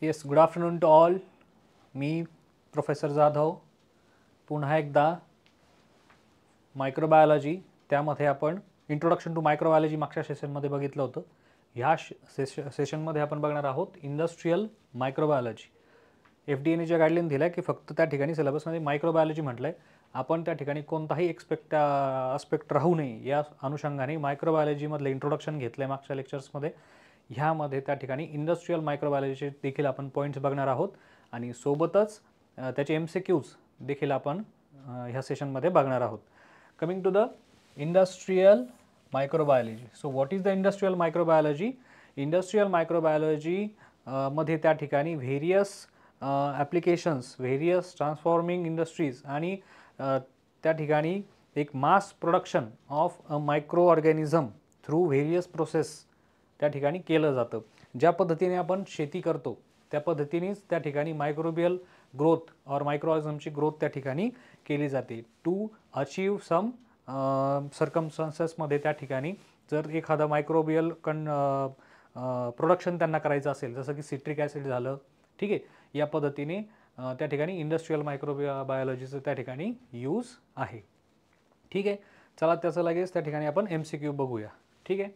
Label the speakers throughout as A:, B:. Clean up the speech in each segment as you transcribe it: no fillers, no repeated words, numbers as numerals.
A: Yes, good afternoon to all. मी professor Jadhav. पुन्हा एकदा मायक्रोबायोलॉजी, त्यामध्ये आपण इंट्रोडक्शन टू मायक्रोबायोलॉजी मागच्या सेशनमध्ये बघितलं होतं. ह्या सेशनमध्ये आपण बघणार आहोत इंडस्ट्रियल मायक्रोबायोलॉजी. FDA ने जे गाईडलाईन दिलं आहे की फक्त त्या ठिकाणी सिलेबसमध्ये मायक्रोबायोलॉजी म्हटलं आहे. आपण त्या ठिकाणी कोणताही आस्पेक्ट राहू नये या अनुषंगाने मायक्रोबायोलॉजीमधलं इंट्रोडक्शन घेतलं आहे मागच्या लेक्चर्समध्ये. ह्यामध्ये त्या ठिकाणी इंडस्ट्रियल मायक्रोबायोलॉजीचे देखील आपण पॉईंट्स बघणार आहोत आणि सोबतच त्याचे MCQs देखील आपण ह्या सेशनमध्ये बघणार आहोत. Coming to the industrial microbiology. So what is the industrial microbiology? Industrial microbiology मध्ये त्या ठिकाणी various applications, various transforming industries आणि त्या ठिकाणी एक mass production of a micro organism through various process त्या ठिकाणी केलं जातं. ज्या पद्धतीने आपण शेती करतो त्या पद्धतीनेच त्या ठिकाणी मायक्रोबियल ग्रोथ और मायक्रोऑर्गॅनिझमची ग्रोथ त्या ठिकाणी केली जाते. टू अचीव सम सर्कमस्टान्सेसमध्ये त्या ठिकाणी जर एखादा मायक्रोबियल प्रोडक्शन त्यांना करायचं असेल, जसं की सिट्रिक ॲसिड झालं, ठीक आहे, या पद्धतीने त्या ठिकाणी इंडस्ट्रियल मायक्रोबायोलॉजीचं त्या ठिकाणी यूज आहे. ठीक आहे, चला त्याचं लगेच त्या ठिकाणी आपण MCQ बघूया. ठीक आहे.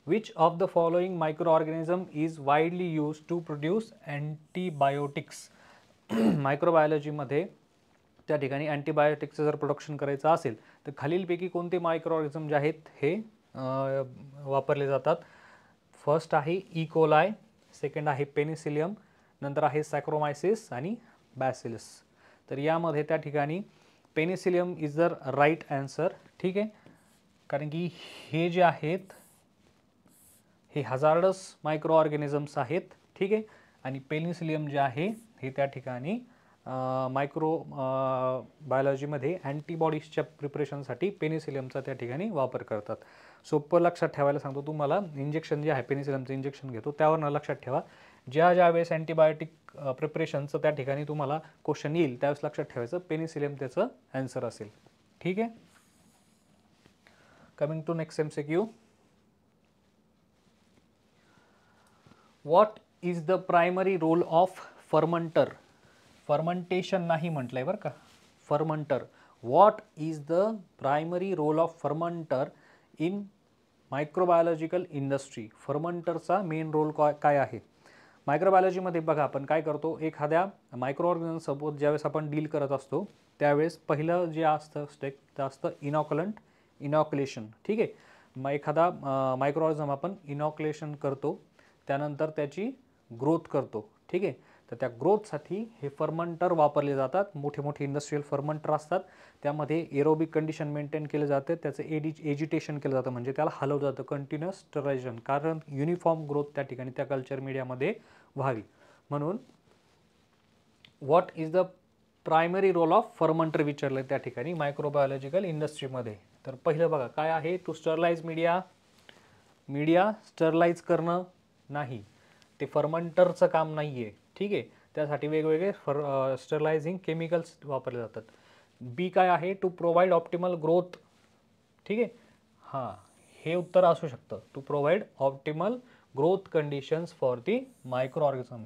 A: Which of the following microorganism is widely used to produce antibiotics? मायक्रोबायोलॉजीमध्ये त्या ठिकाणी अँटीबायोटिक्सचं जर प्रोडक्शन करायचं असेल तर खालीलपैकी कोणते मायक्रोऑर्गॅनिझम जे आहेत हे वापरले जातात? फर्स्ट आहे इकोलाय, सेकंड आहे पेनिसिलियम, नंतर आहे सॅक्रोमायसिस आणि बॅसिलस. तर यामध्ये त्या ठिकाणी penicillium is the right answer. ठीक आहे, कारण की हे जे आहेत हे हजार्डस मायक्रो ऑर्गॅनिझम्स आहेत. ठीक आहे, आणि पेनिसिलियम जे आहे हे त्या ठिकाणी मायक्रो बायोलॉजीमध्ये अँटीबॉडीजच्या प्रिपरेशनसाठी पेनिसिलियमचा त्या ठिकाणी वापर करतात. सोपं लक्षात ठेवायला सांगतो तुम्हाला. इंजेक्शन जे आहे पेनिसिलियमचं इंजेक्शन घेतो त्यावरनं लक्षात ठेवा. ज्या वेळेस अँटीबायोटिक प्रिपरेशनचं त्या ठिकाणी तुम्हाला क्वेश्चन येईल त्यावेळेस लक्षात ठेवायचं पेनिसिलियम त्याचं आन्सर असेल. ठीक आहे. Coming to next MCQ. What is the primary role of fermenter? Fermentation नाही म्हटलंय बरं का, fermenter. What is the primary role of fermenter in microbiological industry? फर्मंटरचा मेन रोल काय आहे? मायक्रोबायोलॉजीमध्ये बघा आपण काय करतो, एखाद्या मायक्रो ऑर्गॅनिझम सोबत ज्यावेळेस आपण डील करत असतो त्यावेळेस पहिलं जे असतं स्टेप ते असतं इनॉक्युलेशन. ठीक आहे, मग एखादा मायक्रो ऑर्गॅनिझम आपण इनॉक्युलेशन करतो, त्यानंतर त्याची ग्रोथ करतो. ठीक आहे, तर त्या ग्रोथसाठी हे फर्मंटर वापरले जातात. मोठे मोठे इंडस्ट्रियल फर्मंटर असतात, त्यामध्ये एरोबिक कंडिशन मेंटेन केलं जातं, त्याचं एजिटेशन केलं जातं, म्हणजे त्याला हलवलं जातं, कंटिन्युअस स्टरायझेशन, कारण युनिफॉर्म ग्रोथ त्या ठिकाणी त्या कल्चर मीडियामध्ये व्हावी म्हणून. What is the primary role of fermenter विचारलं त्या ठिकाणी मायक्रोबायोलॉजिकल इंडस्ट्रीमध्ये. तर पहिलं बघा काय आहे, टू स्टरलाइज मीडिया स्टरलाइज करणं नाही, ते फर्मंटरचं काम नाही आहे. ठीक आहे, त्यासाठी वेगवेगळे स्टरलायझिंग केमिकल्स वापरले जातात. बी काय आहे, टू प्रोव्हाइड ऑप्टिमल ग्रोथ. ठीक आहे, हां, हे उत्तर असू शकतं, to provide optimal growth conditions for the micro organism.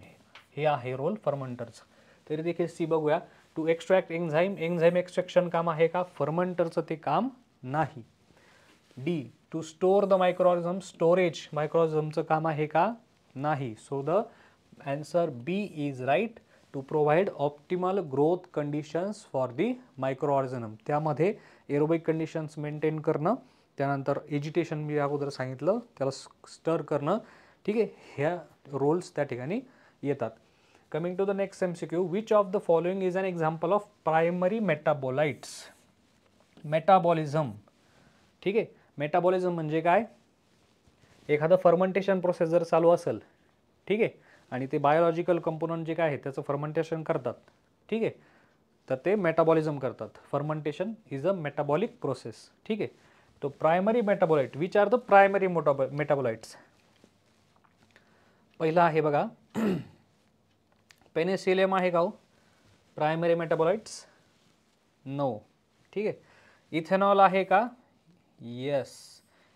A: हे आहे रोल फर्मंटरचं. तरी देखील सी बघूया, टू एक्स्ट्रॅक्ट एन्झाईम एक्स्ट्रॅक्शन काम आहे का? फर्मंटरचं ते काम नाही. D, to store the microorganism, storage मायक्रो ऑर्गॅनिझमचं काम आहे का? नाही. So the answer B is right, to provide optimal growth conditions for the micro organism. त्यामध्ये एरोबिक कंडिशन्स मेंटेन करणं, त्यानंतर एजिटेशन मी अगोदर सांगितलं त्याला स्टर करणं. ठीक आहे, ह्या रोल्स त्या ठिकाणी येतात. Coming to the next MCQ. Which of the following is an example of primary metabolites? Metabolism. ठीक आहे, मेटाबॉलिझम म्हणजे काय? एखादं फर्मंटेशन प्रोसेस जर चालू असेल, ठीक आहे, आणि ते बायोलॉजिकल कंपोनंट जे काय आहे त्याचं फर्मंटेशन करतात. ठीक आहे, तर ते मेटाबॉलिझम करतात. Fermentation is a metabolic process. ठीक आहे, तो primary metabolite. Which are the primary metabolites? पहिला आहे बघा पेनिसिलियम आहे का हो प्रायमरी मेटाबोलाइट्स? नो. ठीक आहे, इथेनॉल आहे का? येस.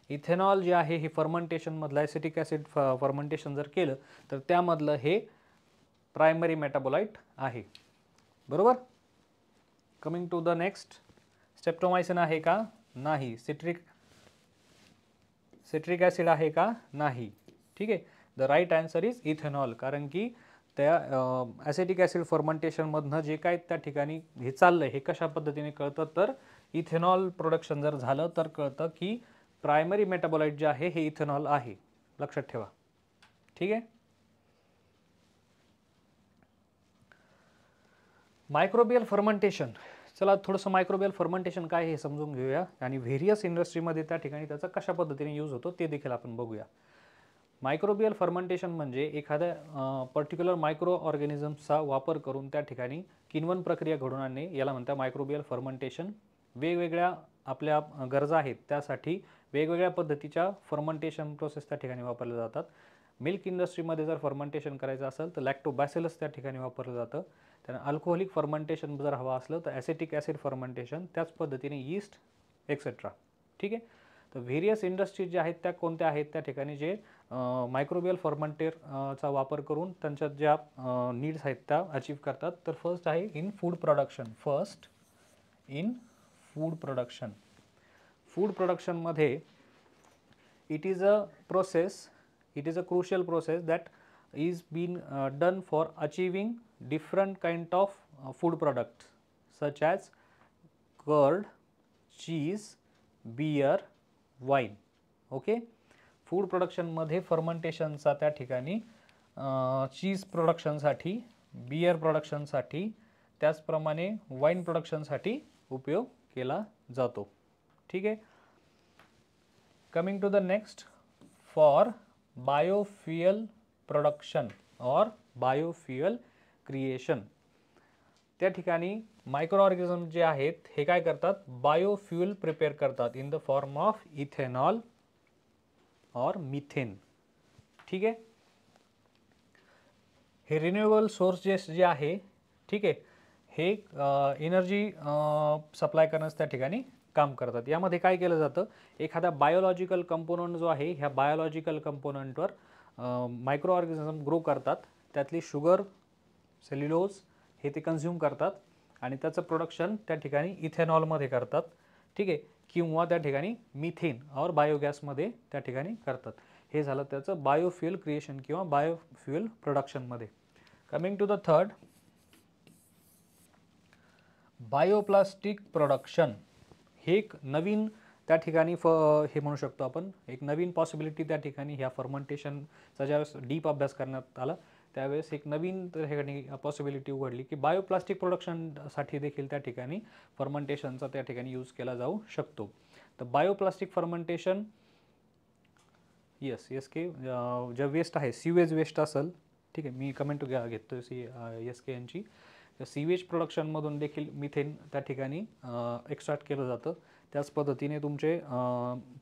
A: इथेनॉल जे आहे हे फर्मंटेशनमधलं ॲसिटिक ॲसिड फर्मंटेशन जर केलं तर त्यामधलं हे प्रायमरी मेटाबोलाइट आहे. बरोबर. कमिंग टू द नेक्स्ट, स्ट्रेप्टोमायसिन आहे का? नाही. सिट्रिक ॲसिड आहे का? नाही. ठीक आहे. The right answer is ethanol. कारण की त्या ॲसिटिक ॲसिड फर्मेंटेशनमधनं जे काय त्या ठिकाणी हे चाललंय हे कशा पद्धतीने कळतं, तर इथेनॉल प्रोडक्शन जर झालं तर कळतं की प्रायमरी मेटाबोलाइट जे आहे हे इथेनॉल आहे. लक्षात ठेवा. ठीक आहे. Microbial fermentation. चला थोडंसं मायक्रोबियल फर्मेंटेशन काय हे समजून घेऊया आणि व्हेरियस इंडस्ट्रीमध्ये त्या ठिकाणी त्याचा कशा पद्धतीने यूज होतो ते देखील आपण बघूया. मायक्रोबियल फर्मेंटेशन म्हणजे एखाद्या पर्टिक्युलर मायक्रो ऑर्गॅनिझम्सचा वापर करून त्या ठिकाणी किण्वन प्रक्रिया घडवून आणणे याला म्हणतात मायक्रोबियल फर्मेंटेशन. वेगवेगळ्या आपल्या गरजा आहेत त्यासाठी वेगवेगळ्या पद्धतीच्या फर्मेंटेशन प्रोसेस त्या ठिकाणी वापरल्या जातात. मिल्क इंडस्ट्रीमध्ये जर फर्मेंटेशन करायचं असेल तर लॅक्टोबॅसिलस त्या ठिकाणी वापरलं जातं. त्यानं अल्कोहोलिक फर्मेंटेशन जर हवं असलं तर ॲसिटिक ॲसिड फर्मेंटेशन, त्याच पद्धतीने यीस्ट एक्सेट्रा. ठीक आहे. तर व्हेरियस इंडस्ट्रीज ज्या आहेत त्या कोणत्या आहेत त्या ठिकाणी जे मायक्रोबियल फर्मेंटेरचा वापर करून त्यांच्या ज्या नीड्स आहेत त्या अचीव्ह करतात. तर फर्स्ट आहे इन फूड प्रोडक्शन. फूड प्रोडक्शनमध्ये it is a crucial process that is being done for achieving different kind of food products such as curd, cheese, beer, wine. Okay. Food प्रोडक्शनमध्ये फर्मेंटेशनचा त्या ठिकाणी चीज प्रोडक्शनसाठी, बियर प्रोडक्शनसाठी, त्याचप्रमाणे wine प्रोडक्शनसाठी उपयोग केला जातो. ठीक आहे. Coming to the next, for biofuel production और बायोफ्युअल क्रिएशन. त्या ठिकाणी मायक्रो ऑर्गॅनिझम जे आहेत हे काय करतात, बायोफ्युअल प्रिपेअर करतात in the form of ethanol और मिथेन. ठीक आहे. हे रिन्युएबल सोर्सेस जे आहे, ठीक आहे, हे एनर्जी सप्लाय करण्यास त्या ठिकाणी काम करतात. यामध्ये काय केलं जातं, एखादा बायोलॉजिकल कंपोनंट जो आहे ह्या बायोलॉजिकल कंपोनंटवर मायक्रो ऑर्गॅनिझम ग्रो करतात. त्यातली शुगर, सेल्युलोज हे ते कन्झ्युम करतात आणि त्याचं प्रोडक्शन त्या ठिकाणी इथेनॉलमध्ये करतात. ठीक आहे. किंवा त्या ठिकाणी मिथेन और बायोगॅसमध्ये त्या ठिकाणी करतात. हे झालं त्याचं बायोफ्युअल क्रिएशन किंवा बायोफ्युअल प्रोडक्शनमध्ये. Coming to the third, bioplastic production. हे एक नवीन त्या ठिकाणी हे म्हणू शकतो आपण एक नवीन पॉसिबिलिटी त्या ठिकाणी ह्या फर्मेंटेशनचा ज्यावेळेस डीप अभ्यास करण्यात आला त्यावेळेस एक नवीन त्या ठिकाणी पॉसिबिलिटी उघडली की बायोप्लास्टिक प्रोडक्शनसाठी देखील त्या ठिकाणी फर्मेंटेशनचा त्या ठिकाणी यूज केला जाऊ शकतो. तर बायोप्लास्टिक फर्मेंटेशन, एस के ज्या वेस्ट आहे, सीवेज वेस्ट असेल, ठीक आहे, मी कमेंट घेतो एस के यांची. सीवेज प्रोडक्शनमधून देखील मिथेन त्या ठिकाणी एक्स्ट्रॅक्ट केलं जातं. त्याच पद्धतीने तुमचे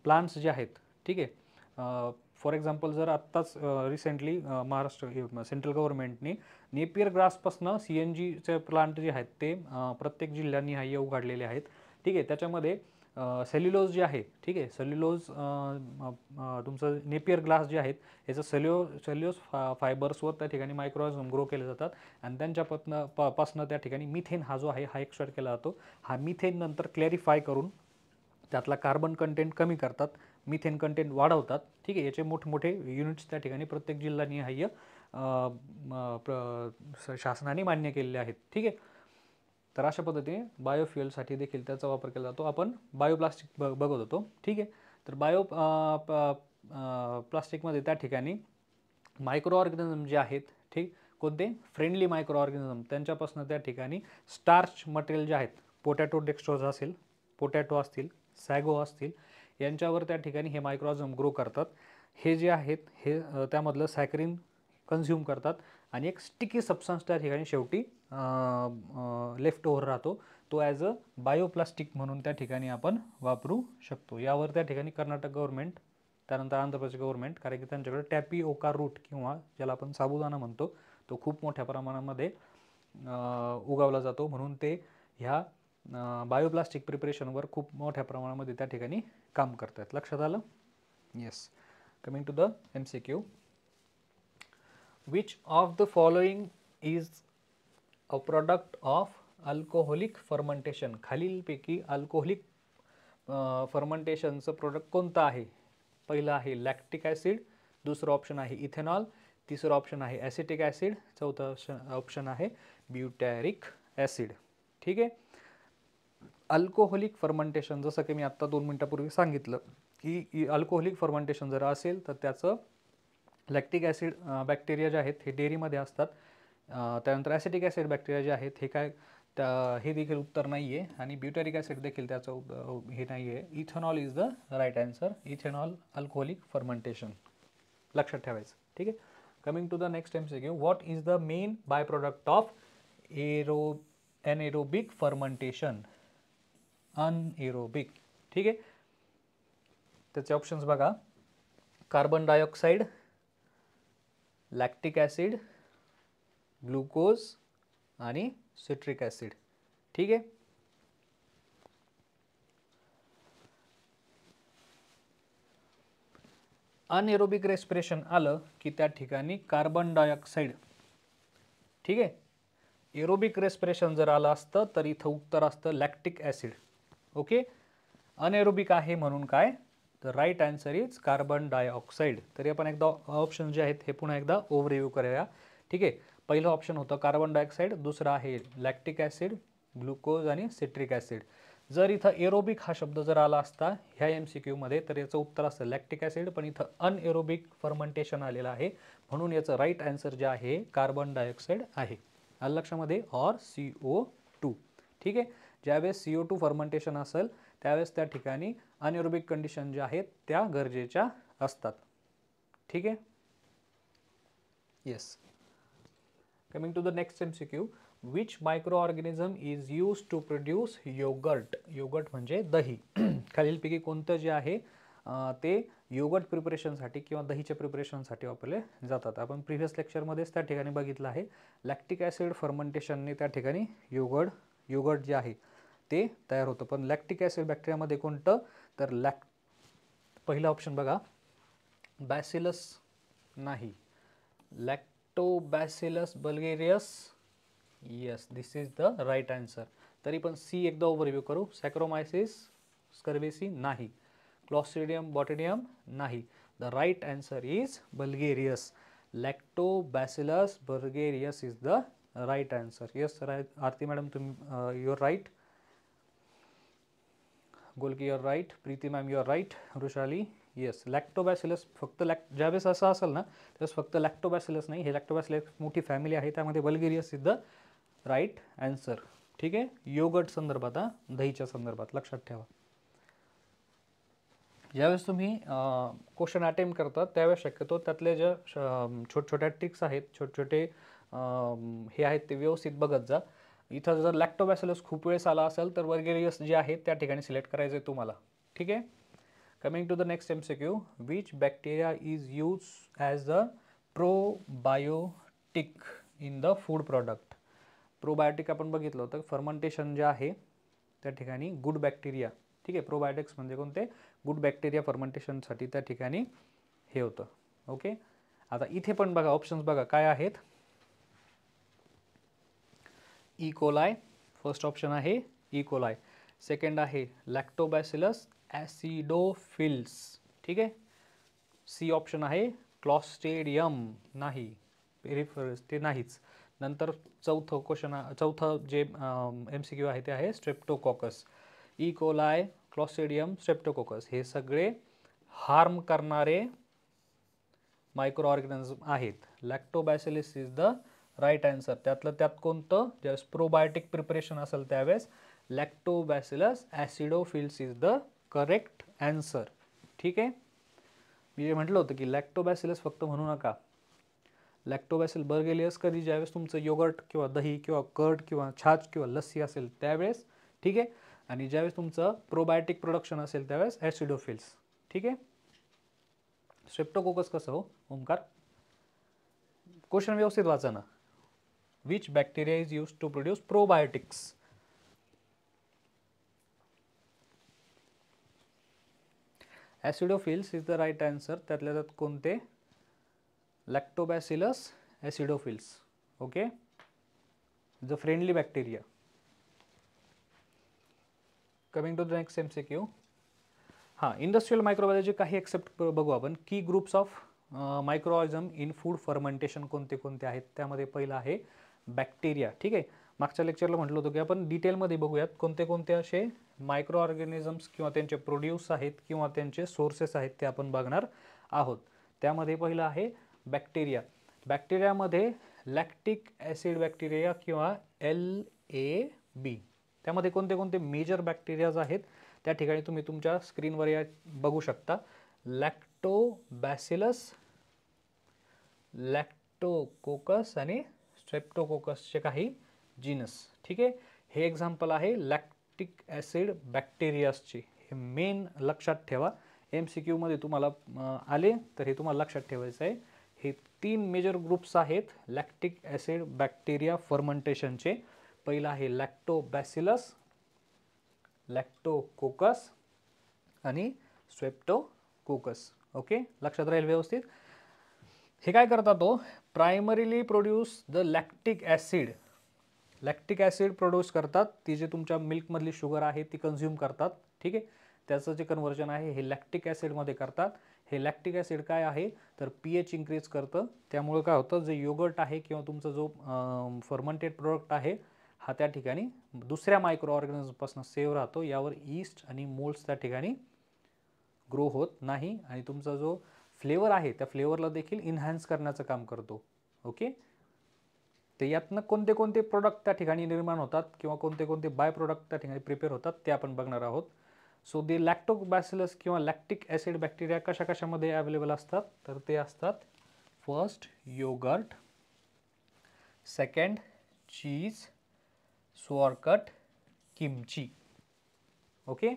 A: प्लांट्स जे आहेत, ठीक आहे, फॉर एक्झाम्पल जर आत्ताच रिसेंटली महाराष्ट्र सेंट्रल गव्हर्नमेंटने नेपियर ग्रासपासनं CNGचे प्लांट जे आहेत ते प्रत्येक जिल्ह्यांनी उघडलेले आहेत. ठीक आहे. त्याच्यामध्ये सेल्युलोज जे आहे, ठीक आहे, सेल्युलोज तुमचं नेपियर ग्लास जे आहेत याचं सेल्युलोज फायबर्सवर त्या ठिकाणी मायक्रोऑर्गॅनिझम ग्रो केले जातात आणि त्यांच्या पासनं त्या ठिकाणी मिथेन हा जो आहे हा एक्स्ट्रॅक्ट केला जातो. हा मिथेन नंतर क्लॅरिफाय करून त्यातला कार्बन कंटेंट कमी करतात, मिथेन कंटेंट वाढवतात. ठीक आहे. याचे मोठमोठे युनिट्स त्या ठिकाणी प्रत्येक जिल्ह्यानिहाय शासनाने मान्य केलेले आहेत. ठीक आहे. तर अशा पद्धतीने बायोफ्युअलसाठी देखील त्याचा वापर केला जातो. आपण बायोप्लास्टिक बघत होतो. ठीक आहे. तर प्लास्टिकमध्ये त्या ठिकाणी मायक्रो ऑर्गॅनिझम जे आहेत, ठीक, कोणते फ्रेंडली मायक्रो ऑर्गॅनिझम, त्यांच्यापासून त्या ठिकाणी स्टार्च मटेरियल जे आहेत, पोटॅटो डेक्स्ट्रोज असेल, पोटॅटो असतील, सॅगो असतील, यांच्यावर त्या ठिकाणी हे मायक्रो ऑर्गॅनिझम ग्रो करतात. हे जे आहेत हे त्यामधलं सॅकरिन कन्झ्युम करतात आणि एक स्टिकी सबस्टन्स त्या ठिकाणी शेवटी लेफ्ट ओव्हर राहतो. तो ॲज अ बायोप्लास्टिक म्हणून त्या ठिकाणी आपण वापरू शकतो. यावर त्या ठिकाणी कर्नाटक गव्हर्नमेंट, त्यानंतर आंध्र प्रदेश गव्हर्नमेंट, कारण की त्यांच्याकडे टॅपिओका रूट किंवा ज्याला आपण साबुदाणा म्हणतो तो खूप मोठ्या प्रमाणामध्ये उगवला जातो, म्हणून ते ह्या बायोप्लास्टिक प्रिपरेशनवर खूप मोठ्या प्रमाणामध्ये त्या ठिकाणी काम करतात. लक्षात आलं? Yes. Coming to the MCQ. Which of the following is a product of alcoholic fermentation. खालीलपैकी अल्कोहोलिक फर्मेंटेशनचं प्रोडक्ट कोणतं आहे? पहिलं आहे लॅक्टिक ॲसिड, दुसरं ऑप्शन आहे इथेनॉल, तिसरं ऑप्शन आहे ॲसिटिक ॲसिड, चौथं ऑप्शन आहे ब्युटॅरिक ॲसिड. ठीक आहे. अल्कोहोलिक फर्मेंटेशन, जसं की मी आत्ता 2 मिनिटापूर्वी सांगितलं की अल्कोहोलिक फर्मेंटेशन जर असेल तर त्याचं लॅक्टिक ॲसिड बॅक्टेरिया जे आहेत हे डेअरीमध्ये असतात. त्यानंतर ॲसिटिक ॲसिड बॅक्टेरिया जे आहेत हे काय हे देखील उत्तर नाही आहे, आणि ब्युटॅरिक ॲसिड देखील त्याचं हे नाही आहे. Ethanol is the right answer. Ethanol alcoholic fermentation लक्षात ठेवायचं. ठीक आहे. Coming to the next MCQ. What is the main by product of anaerobic fermentation? Anaerobic. ठीक आहे. त्याचे ऑप्शन्स बघा. Carbon dioxide, lactic acid, glucose आणि सिट्रिक ॲसिड. ठीक आहे. अनएरोबिक रेस्पिरेशन आलं की त्या ठिकाणी कार्बन डायऑक्साईड. ठीक आहे. एरोबिक रेस्पिरेशन जर आलं असतं तर इथं उत्तर असतं लॅक्टिक ॲसिड. ओके. अनएरोबिक आहे म्हणून काय, तर right answer is carbon dioxide. तरी आपण एकदा ऑप्शन जे आहेत हे पुन्हा एकदा ओव्हरव्ह्यू करूया. ठीक आहे. पहिलं ऑप्शन होतं कार्बन डायऑक्साईड, दुसरं आहे लॅक्टिक ॲसिड, ग्लुकोज आणि सिट्रिक ॲसिड. जर इथं एरोबिक हा शब्द जर आला असता ह्या MCQ मध्ये तर याचं उत्तर असतं लॅक्टिक ॲसिड, पण इथं अनएरोबिक फर्मेंटेशन आलेलं आहे म्हणून याचं राईट आन्सर जे आहे कार्बन डायऑक्साईड आहे. आलं लक्षामध्ये? Or CO2. ठीक आहे. ज्यावेळेस CO2 फर्मेंटेशन असेल त्यावेळेस त्या ठिकाणी अनएरोबिक कंडिशन ज्या आहेत त्या गरजेच्या असतात. ठीक आहे. Yes. Coming to the next MCQ. Which micro organism is use to produce yogurt? Yogurt म्हणजे दही. खालीलपैकी कोणतं जे आहे ते योगर्ट प्रिपरेशनसाठी किंवा दहीच्या प्रिपरेशनसाठी वापरले जातात. आपण प्रिव्हियस लेक्चरमध्येच त्या ठिकाणी बघितलं आहे. लॅक्टिक ॲसिड फर्मेंटेशनने त्या ठिकाणी योगर्ट जे आहे ते तयार होतं. पण लॅक्टिक ॲसिड बॅक्टेरियामध्ये कोणतं, तर पहिला ऑप्शन बघा बॅसिलस नाही, lactobacillus bulgaricus. Yes, this is the right answer. तरी पण सी एकदा ओव्हरव्ह्यू करू. सॅक्रोमायसिस स्कर्वेसी नाही, क्लॉस्ट्रिडियम बॉटेडियम नाही. The right answer is bulgaricus. Lactobacillus bulgaricus is the right answer. Yes Aarti madam तुम्ही युअर राईट. गोलकी your right. Preeti ma'am your right. Vrushali yes. Lactobacillus फक्त ज्यावेळेस असं असेल ना त्यावेळेस फक्त लॅक्टोबॅसिलस नाही, हे लॅक्टोबॅसिलस मोठी फॅमिली आहे, त्यामध्ये बल्गेरियस इज द राईट आन्सर. ठीक आहे. योगर्ट संदर्भात, दहीच्या संदर्भात लक्षात ठेवा. ज्यावेळेस तुम्ही क्वेश्चन अटेम्प्ट करतात त्यावेळेस शक्यतो त्यातले ज्या छोट्या ट्रिक्स आहेत, छोटे हे आहेत ते व्यवस्थित बघत जा. इथं जर लॅक्टोबॅसिलस खूप वेळेस आला असेल तर बल्गेरियस जे आहे त्या ठिकाणी सिलेक्ट करायचं आहे तुम्हाला. ठीक आहे. Coming to the next MCQ. Which bacteria is use as a probiotic in the food product? Probiotic आपण बघितलं होतं फर्मेंटेशन जे आहे त्या ठिकाणी गुड बॅक्टेरिया. ठीक आहे. प्रोबायोटिक्स म्हणजे कोणते, गुड बॅक्टेरिया फर्मेंटेशनसाठी त्या ठिकाणी हे होतं. ओके. आता इथे पण बघा ऑप्शन्स बघा काय आहेत. ई कोलाय फर्स्ट ऑप्शन आहे, ई कोलाय. सेकंड आहे लॅक्टोबॅसिलस ॲसिडोफिल्स. ठीक आहे. सी ऑप्शन आहे क्लॉस्ट्रिडियम नाही, पेरिफेरस ते नाहीच. नंतर चौथं जे MCQ आहे ते आहे streptococcus. E coli, clostridium, streptococcus हे सगळे हार्म करणारे मायक्रो ऑर्गॅनिझम आहेत. Lactobacillus is the right answer. त्यातलं त्यात कोणतं, ज्यावेळेस प्रोबायोटिक प्रिपरेशन असेल त्यावेळेस lactobacillus acidophilus is the correct answer. ठीक आहे. मी जे म्हटलं होतं की लॅक्टोबॅसिलस फक्त म्हणू नका. लॅक्टोबॅसिल बर्गेलियस कधी ज्यावेळेस तुमचं योगर्ट किंवा दही किंवा कर्ड किंवा छाछ किंवा लस्सी असेल त्यावेळेस. ठीक आहे. आणि ज्यावेळेस तुमचं प्रोबायोटिक प्रोडक्शन असेल त्यावेळेस ॲसिडोफिल्स. ठीक आहे. स्ट्रेप्टोकोकस कसं हो ओमकार? क्वेश्चन व्यवस्थित वाचा ना. Which bacteria is use to produce probiotics? Acidophilus is the right answer. त्यातल्या त्यात कोणते? Lactobacillus acidophilus. Okay. The friendly bacteria. Coming to the next MCQ. हां, इंडस्ट्रियल मायक्रोबायोलॉजी काही एक्सेप्ट बघू आपण. की groups of microorganism in food fermentation कोणते कोणते आहेत. त्यामध्ये पहिलं आहे बॅक्टेरिया. ठीक आहे, मागच्या लेक्चरला म्हटलं होतं की आपण डिटेलमध्ये बघूयात कोणते कोणते असे मायक्रो ऑर्गॅनिझम्स किंवा त्यांचे प्रोड्यूस आहेत किंवा त्यांचे सोर्सेस आहेत ते आपण बघणार आहोत. त्यामध्ये पहिलं आहे बॅक्टेरिया. बॅक्टेरियामध्ये लॅक्टिक ॲसिड बॅक्टेरिया किंवा LAB. त्यामध्ये कोणते कोणते मेजर बॅक्टेरियाज आहेत त्या ठिकाणी तुम्ही तुमच्या स्क्रीनवर या बघू शकता. लॅक्टोबॅसिलस, लॅक्टोकोकस आणि स्ट्रेप्टोकोकसचे काही जीनस. ठीक आहे, हे एक्झाम्पल आहे लॅक्टिक ॲसिड बॅक्टेरियासचे. हे मेन लक्षात ठेवा. MCQ मध्ये तुम्हाला आले तर हे तुम्हाला लक्षात ठेवायचं आहे. हे 3 मेजर ग्रुप्स आहेत लॅक्टिक ॲसिड बॅक्टेरिया फर्मेंटेशनचे. पहिला आहे लॅक्टोबॅसिलस, लॅक्टोकोकस आणि स्ट्रेप्टोकोकस. ओके, लक्षात राहील व्यवस्थित. हे काय करतात तो primarily produce the lactic acid. Lactic acid produce करतात. ती जे तुमच्या मिल्कमधली शुगर आहे ती कन्झ्युम करतात. ठीक आहे, त्याचं जे कन्व्हर्जन आहे हे लॅक्टिक ॲसिडमध्ये करतात. हे लॅक्टिक ॲसिड काय आहे तर pH इन्क्रीज करतं. त्यामुळे काय होतं, जे योगर्ट आहे किंवा तुमचा जो फर्मेंटेड प्रोडक्ट आहे हा त्या ठिकाणी दुसऱ्या मायक्रो ऑर्गॅनिझमपासून सेव्ह राहतो. यावर ईस्ट आणि मोल्ड्स त्या ठिकाणी ग्रो होत नाही आणि तुमचा जो फ्लेवर आहे त्या फ्लेवरला देखील इन्हान्स करण्याचं काम करतो. ओके, ते यातनं कोणते कोणते प्रोडक्ट त्या ठिकाणी निर्माण होतात किंवा कोणते कोणते बाय प्रोडक्ट त्या ठिकाणी प्रिपेअर होतात ते आपण बघणार आहोत. सो दी लॅक्टोबॅसिलस किंवा लॅक्टिक ॲसिड बॅक्टेरिया कशा कशामध्ये अवेलेबल असतात तर ते असतात फर्स्ट योगर्ट, सेकंड चीज, स्वॉरकट, किमची. ओके,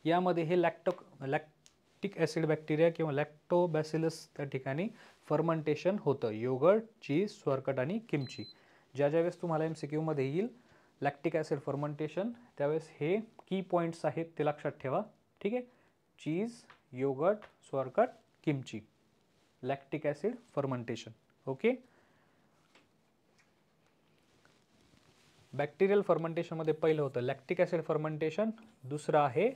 A: यामध्ये हे लॅक्टिक ॲसिड बॅक्टेरिया किंवा लॅक्टोबॅसिलस त्या ठिकाणी फर्मेंटेशन होतं. योगर्ट, चीज, स्वॉरकट आणि किमची. ज्यावेळेस तुम्हाला MCQ मध्ये येईल लॅक्टिक ॲसिड फर्मेंटेशन त्यावेळेस हे की पॉईंट्स आहेत ते लक्षात ठेवा. ठीक आहे, cheese, yoghurt, sauerkraut, kimchi, lactic acid fermentation. Okay, bacterial फर्मेंटेशनमध्ये पहिलं होतं लॅक्टिक ॲसिड फर्मेंटेशन. दुसरं आहे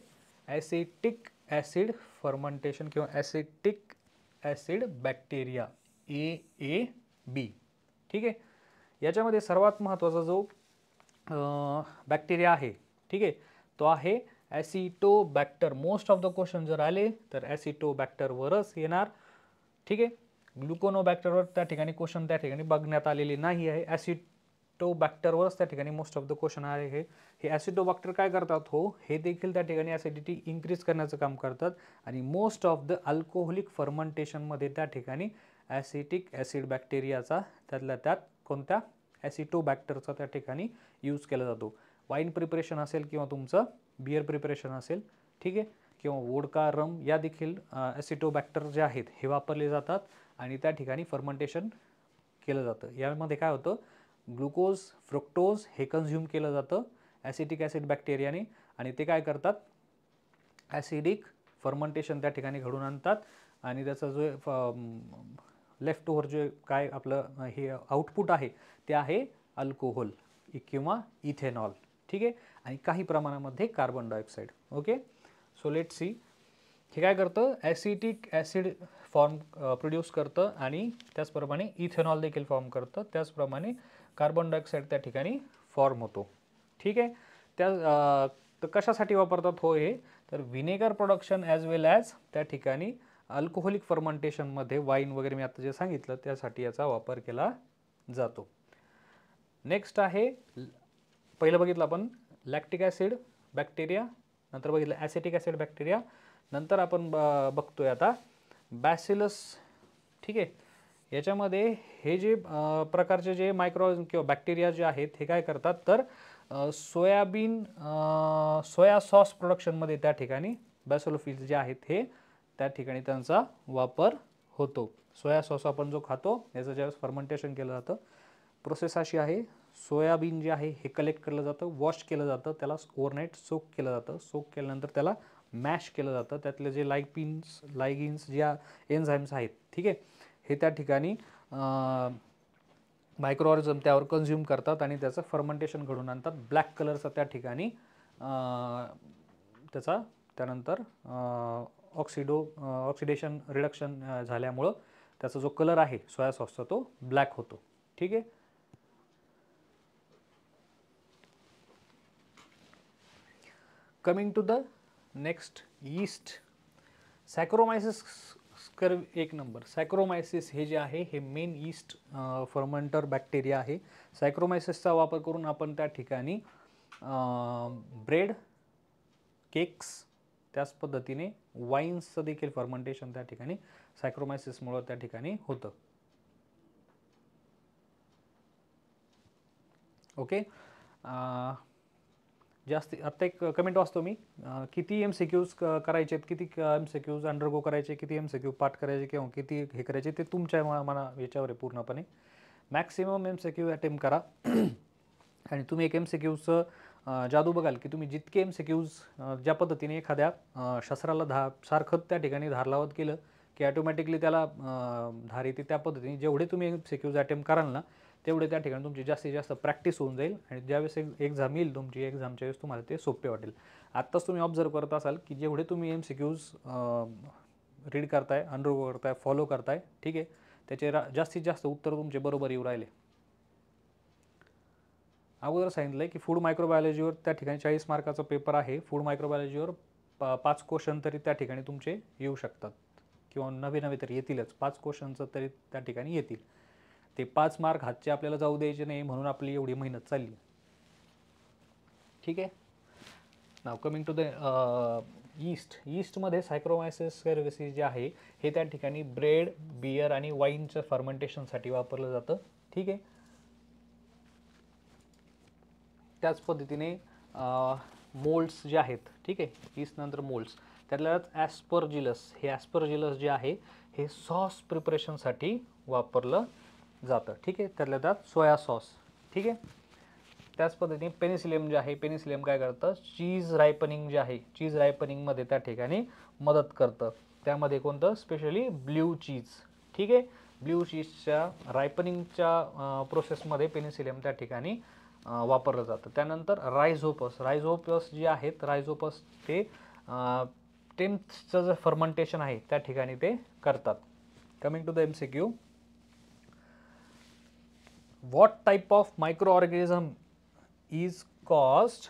A: ॲसिटिक ॲसिड फर्मेंटेशन किंवा ॲसिटिक ॲसिड बॅक्टेरिया AAB. ठीक आहे, याच्यामध्ये सर्वात महत्त्वाचा जो बॅक्टेरिया आहे ठीक आहे तो आहे ॲसिटोबॅक्टर. मोस्ट ऑफ द क्वेश्चन जर आले तर ॲसिटोबॅक्टरवरच येणार. ठीक आहे, ग्लुकोनोबॅक्टरवर त्या ठिकाणी क्वेश्चन त्या ठिकाणी बघण्यात आलेले नाही आहे. ॲसिटोबॅक्टरवरच त्या ठिकाणी मोस्ट ऑफ द क्वेश्चन आहे. हे ॲसिटोबॅक्टर काय करतात हो हे देखील त्या ठिकाणी ॲसिडिटी इन्क्रीज करण्याचं काम करतात आणि मोस्ट ऑफ द अल्कोहोलिक फर्मेंटेशनमध्ये त्या ठिकाणी ॲसिटिक ॲसिड बॅक्टेरियाचा त्यातल्या त्यात कोणत्या ॲसिटोबॅक्टरचा त्या ठिकाणी यूज केला जातो. वाईन प्रिपरेशन असेल किंवा तुमचं बियर प्रिपरेशन असेल ठीक आहे किंवा वोडका, रम या देखील ॲसिटोबॅक्टर जे आहेत हे वापरले जातात आणि त्या ठिकाणी फर्मेंटेशन केलं जातं. यामध्ये काय होतं ग्लुकोज, फ्रुक्टोज हे कन्झ्युम केलं जातं ॲसिटिक ॲसिड बॅक्टेरियाने आणि ते काय करतात ॲसिडिक फर्मेंटेशन त्या ठिकाणी घडून आणतात आणि त्याचा जो लेफ्ट ओव्हर जे काय आपलं हे आउटपुट आहे ते आहे अल्कोहोल किंवा इथेनॉल. ठीक आहे, आणि काही प्रमाणामध्ये carbon dioxide. Okay, so let see हे काय करतं ॲसिटिक ॲसिड प्रोड्यूस करतं आणि त्याचप्रमाणे इथेनॉल देखील फॉर्म करतं. त्याचप्रमाणे कार्बन डायऑक्साईड त्या ठिकाणी फॉर्म होतो. ठीक आहे, त्या कशासाठी वापरतात हो हे तर व्हिनेगर प्रोडक्शन ॲज वेल ॲज त्या ठिकाणी अल्कोहोलिक फर्मेंटेशनमध्ये वाईन वगैरे मी आता जे सांगितलं त्यासाठी याचा वापर केला जातो. नेक्स्ट आहे पहिलं बघितलं आपण लॅक्टिक ॲसिड बॅक्टेरिया, नंतर बघितलं ॲसिटिक ॲसिड बॅक्टेरिया, नंतर आपण बघतोय आता बॅसिलस. ठीक आहे, याच्यामध्ये हे जे प्रकारचे जे मायक्रो किंवा बॅक्टेरिया जे आहेत हे काय करतात तर सोया सॉस प्रोडक्शनमध्ये त्या ठिकाणी बॅसिलोफिल्स जे आहेत हे त्या ठिकाणी त्यांचा वापर होतो. सोया सॉस आपण जो खातो याचं ज्यावेळेस फर्मेंटेशन केलं जातं प्रोसेस अशी आहे सोयाबीन जे आहे हे कलेक्ट केलं जातं, वॉश केलं जातं, त्याला ओव्हरनाईट सोक केलं जातं. सोक केल्यानंतर त्याला मॅश केलं जातं. त्यातले जे लायगिन्स ज्या एन्झाईम्स आहेत ठीक आहे हे त्या ठिकाणी मायक्रो ऑर्गॅनिझम त्यावर कन्झ्युम करतात आणि त्याचं फर्मेंटेशन घडून आणतात. ब्लॅक कलरचा त्या ठिकाणी त्याचा त्यानंतर ऑक्सिडेशन रिडक्शन झाल्यामुळं त्याचा जो कलर आहे सोया सॉसचा तो ब्लॅक होतो. ठीक आहे. Coming to the next yeast. Saccharomyces कर्व एक नंबर. सॅक्रोमायसिस हे जे आहे हे मेन यीस्ट फर्मेंटर बॅक्टेरिया आहे. सॅक्रोमायसिसचा वापर करून आपण त्या ठिकाणी ब्रेड, केक्स, त्याच पद्धतीने वाईन्सचं देखील फर्मेंटेशन त्या ठिकाणी सॅक्रोमायसिसमुळे त्या ठिकाणी होतं. ओके. जास्त आता एक कमेंट वाचतो मी. किती MCQs करायचे, किती MCQs अंडरगो करायचे, किती MCQ पाठ करायचे किंवा किती हे करायचे ते तुमच्या मना याच्यावर आहे पूर्णपणे. मॅक्सिमम MCQ अटेम्प्ट करा आणि तुम्ही एक MCQचं जादू बघाल की तुम्ही जितके MCQs ज्या पद्धतीने एखाद्या शस्त्राला सारखं त्या ठिकाणी धार लावत गेलं की ॲटोमॅटिकली त्याला धार येते. त्या पद्धतीने जेवढे तुम्ही MCQs अटेम्प्ट कराल ना तेवढे त्या ठिकाणी तुमची जास्तीत जास्त प्रॅक्टिस होऊन जाईल आणि ज्यावेळेस एक्झाम येईल तुमची एक्झामच्या वेळेस तुम्हाला ते सोपे वाटेल. आत्ताच तुम्ही ऑब्झर्व करत असाल की जेवढे तुम्ही MCQs रीड करताय, अंडरगो करताय, फॉलो करताय, ठीक आहे, त्याचे जास्तीत जास्त उत्तर तुमचे बरोबर येऊ राहिले. अगोदर सांगितलं आहे की फूड मायक्रोबायोलॉजीवर त्या ठिकाणी 40 मार्काचा पेपर आहे. फूड मायक्रोबायोलॉजीवर 5 क्वेश्चन तरी त्या ठिकाणी तुमचे येऊ शकतात किंवा नवे तरी येतीलच. 5 क्वेश्चनचं तरी त्या ठिकाणी येतील. ते 5 मार्क हातचे आपल्याला जाऊ द्यायचे नाही म्हणून आपली एवढी मेहनत चालली. ठीक आहे. नाव कमिंग टू द यीस्ट. यीस्टमध्ये सॅक्रोमायसिस सर्व्हिसेस जे आहे हे त्या ठिकाणी ब्रेड, बियर आणि वाईनच्या फर्मेंटेशनसाठी वापरलं जातं. ठीक आहे. त्याच पद्धतीने मोल्ड्स जे आहेत, ठीक आहे, यीस्ट नंतर मोल्ड्स, त्यातल्याच ॲस्परजिलस. हे ॲस्परजिलस जे आहे हे सॉस प्रिपरेशनसाठी वापरलं जातं. ठीक आहे. त्यातल्या त्यात सोया सॉस. ठीक आहे. त्याच पद्धतीने पेनिसिलियम जे आहे, पेनिसिलियम काय करतं, चीज रायपनिंग जे आहे, चीज रायपनिंगमध्ये त्या ठिकाणी मदत करतं. त्यामध्ये कोणतं, स्पेशली ब्ल्यू चीज. ठीक आहे. ब्ल्यू चीजच्या रायपनिंगच्या प्रोसेसमध्ये पेनिसिलियम त्या ठिकाणी वापरलं जातं. त्यानंतर रायझोपस. रायझोपस जे आहेत, रायझोपस ते टेम्पचं जे फर्मेंटेशन आहे त्या ठिकाणी ते करतात. Coming to the MCQ. What type of microorganism is caused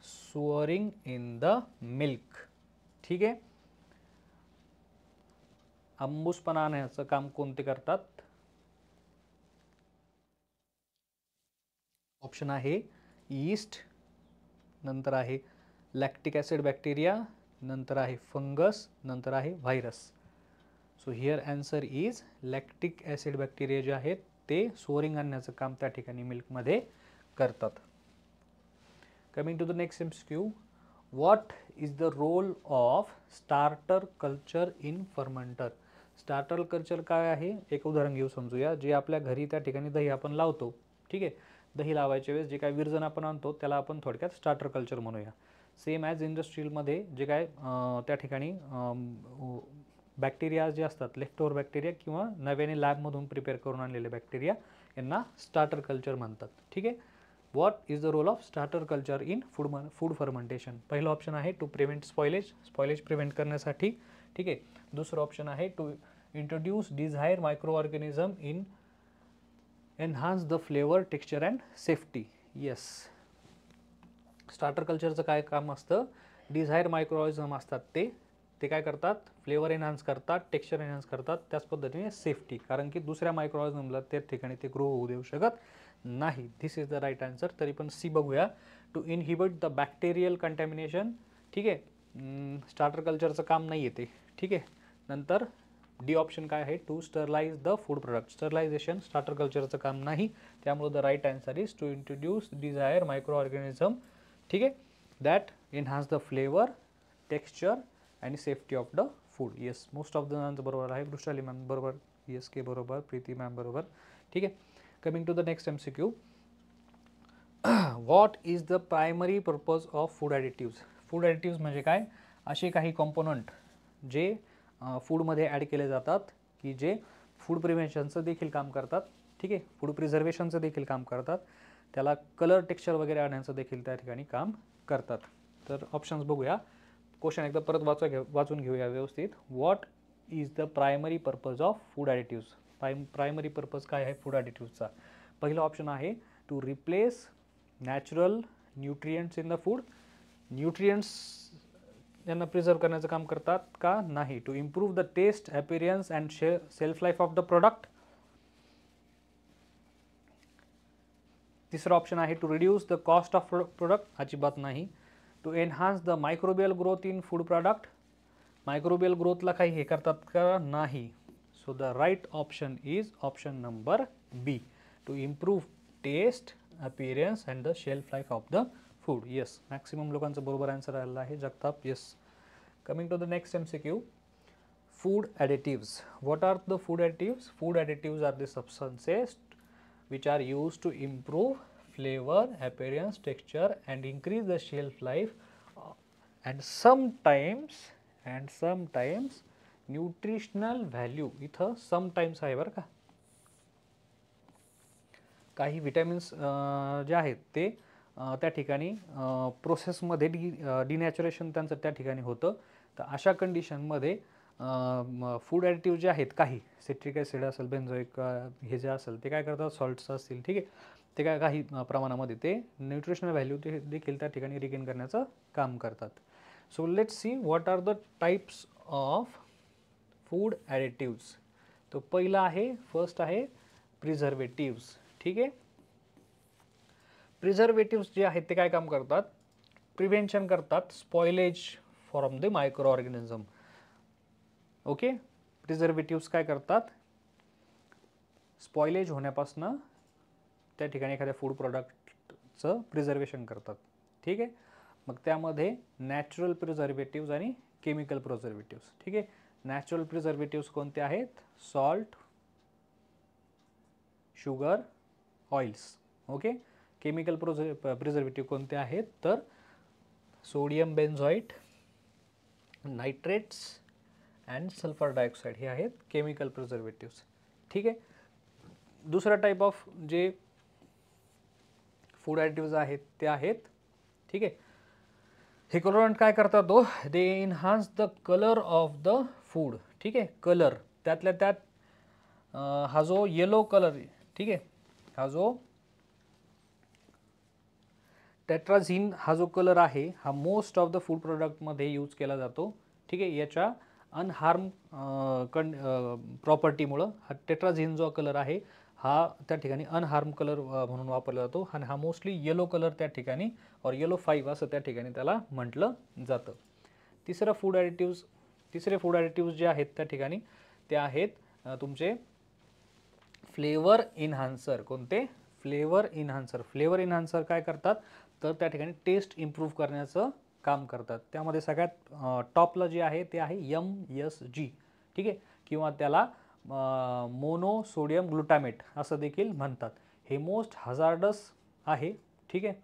A: swirling in the milk? ठीक आहे. अंबूसपणा आणण्याचं काम कोणते करतात? ऑप्शन आहे यीस्ट, नंतर आहे लॅक्टिक ॲसिड बॅक्टेरिया, नंतर आहे फंगस, नंतर आहे virus. So here answer is lactic acid bacteria जे आहेत ते सोअरिंग आणण्याचं काम त्या ठिकाणी मिल्कमध्ये करतात. Coming to the next MCQ. What is the role of starter culture in fermenter? Starter culture काय आहे, एक उदाहरण घेऊ समजूया. जे आपल्या घरी त्या ठिकाणी दही आपण लावतो, ठीक आहे, दही लावायच्या वेळेस जे काय विरजण आपण आणतो त्याला आपण थोडक्यात स्टार्टर कल्चर म्हणूया. सेम ॲज इंडस्ट्रीजमध्ये जे काय त्या ठिकाणी बॅक्टेरिया जे असतात, लेफ्टओव्हर बॅक्टेरिया किंवा नव्याने लॅबमधून प्रिपेअर करून आणलेले बॅक्टेरिया, यांना स्टार्टर कल्चर म्हणतात. ठीक आहे. What is the role of starter culture in food fermentation? पहिलं ऑप्शन आहे टू प्रिव्हेंट स्पॉइलेज प्रिव्हेंट करण्यासाठी. ठीक आहे. दुसरं ऑप्शन आहे to introduce desire microorganism in enhance the flavour, texture and safety. Yes. Starter कल्चरचं काय काम असतं, डिझायर मायक्रो ऑर्गॅनिझम असतात ते काय करतात, फ्लेवर एनहान्स करतात, टेक्स्चर एनहान्स करतात, त्याच पद्धतीने सेफ्टी, कारण की दुसऱ्या मायक्रो ऑर्गॅनिझमला त्या ठिकाणी ते ग्रो होऊ देऊ शकत नाही. This is the right answer. तरी पण सी बघूया. To inhibit the bacterial contamination. ठीक आहे. स्टार्टर कल्चरचं काम नाही येते. ठीक आहे. नंतर डी ऑप्शन काय आहे, to sterilise the food product. Sterilisation starter कल्चरचं काम नाही. त्यामुळे the right answer is to introduce desire microorganism. ठीक आहे. That enhance the flavour, texture आणि safety of the food. Yes, most of the जणांचं बरोबर आहे. वृषाली मॅम बरोबर, ESK बरोबर, प्रीती मॅम बरोबर. ठीक आहे. Coming to the next MCQ. What is the primary purpose of food additives? Food additives म्हणजे काय, असे काही कॉम्पोनंट जे फूडमध्ये ॲड केले जातात की जे फूड प्रिव्हेन्शनचं देखील काम करतात. ठीक आहे, फूड प्रिझर्वेशनचं देखील काम करतात, त्याला कलर टेक्स्चर वगैरे आणण्याचं देखील त्या ठिकाणी काम करतात. तर ऑप्शन्स बघूया. क्वेश्चन एकदा परत वाचून घेऊया व्यवस्थित. What is the primary purpose of food additives? Primary purpose काय आहे फूड ॲडिटिव्सचा? पहिलं ऑप्शन आहे to replace natural nutrients in the food. Nutrients यांना प्रिझर्व करण्याचं काम करतात का? नाही. To improve the taste, appearance and self life of the product. तिसरा ऑप्शन आहे to reduce the cost of product. अजिबात नाही. To enhance the microbial growth in food product. Microbial ग्रोथला काही हे करतात का? नाही. So the right option is option number B, to improve taste, appearance and the shelf life of the food. Yes, maximum लोकांचं बरोबर आन्सर आलेला आहे. Jagtap, yes. Coming to the next MCQ. Food additives. What are the food additives? Food additives are the substances which are used to improve flavor, appearance, texture and increase the shelf life and sometimes nutritional value. इथं sometimes आहे बरं का. काही vitamins जे आहेत ते त्या ठिकाणी प्रोसेसमध्ये डिनॅचरेशन त्यांचं त्या ठिकाणी होतं. तर अशा कंडिशनमध्ये फूड ॲडिटिव्ह जे आहेत, काही सिट्रिक ॲसिड असेल, बेन्झोइक हे जे असेल ते काय करतात, सॉल्ट्स असतील, ठीक आहे, ते काय काही प्रमाणामध्ये ते न्यूट्रिशनल व्हॅल्यू ते देखील त्या ठिकाणी रिगेन करण्याचं काम करतात. So let's see what are the types of food additives. तो पहिला आहे, फर्स्ट आहे प्रिझर्वेटिव्स. ठीक आहे, प्रिझर्वेटिव्स जे आहेत ते काय काम करतात? प्रिव्हेंशन करतात spoilage from the micro organism. Okay, preservatives काय करतात? स्पॉइलेज होण्यापासून त्या ठिकाणी एखाद्या फूड प्रोडक्टचं प्रिझर्वेशन करतात. ठीक आहे, मग त्यामध्ये नॅचरल प्रिझर्वेटिव्स आणि केमिकल प्रिझर्वेटिव्स. ठीक आहे, नॅचरल प्रिझर्वेटिव्स कोणते आहेत? Salt, sugar, oils. Okay, chemical preservative कोणते आहेत? तर sodium benzoate, nitrates and sulphur dioxide हे आहेत केमिकल प्रिझर्वेटिव्स. ठीक आहे, दुसरा टाईप ऑफ जे फूड ॲडिटिव्स आहेत ते आहेत, ठीक आहे, हे कलरंट काय करतात? तो they enhance the colour of the food. ठीक आहे, कलर त्यातल्या त्यात हा जो येलो कलर, ठीक आहे, हा जो टेट्राझिन हा जो कलर आहे हा मोस्ट ऑफ द फूड प्रोडक्टमध्ये यूज केला जातो. ठीक आहे, याच्या अनहार्म प्रॉपर्टीमुळं हा टेट्राझिन जो कलर आहे हा त्या ठिकाणी अनहार्म कलर म्हणून वापरला जातो आणि हा मोस्टली येलो कलर त्या ठिकाणी और येलो 5 असं त्या ठिकाणी त्याला म्हटलं जातं. तिसरे फूड ॲडिटिव्स जे आहेत त्या ठिकाणी ते आहेत तुमचे फ्लेवर इन्हान्सर. कोणते? फ्लेवर इन्हान्सर. फ्लेवर इन्हान्सर काय करतात? तर त्या ठिकाणी टेस्ट इम्प्रूव्ह करण्याचं काम करतात. त्यामध्ये सगळ्यात टॉपला जे आहे ते आहे MSG. ठीक आहे, किंवा त्याला मोनो सोडियम ग्लुटामेट असं देखील म्हणतात. हे मोस्ट हजार्डस आहे. ठीक आहे,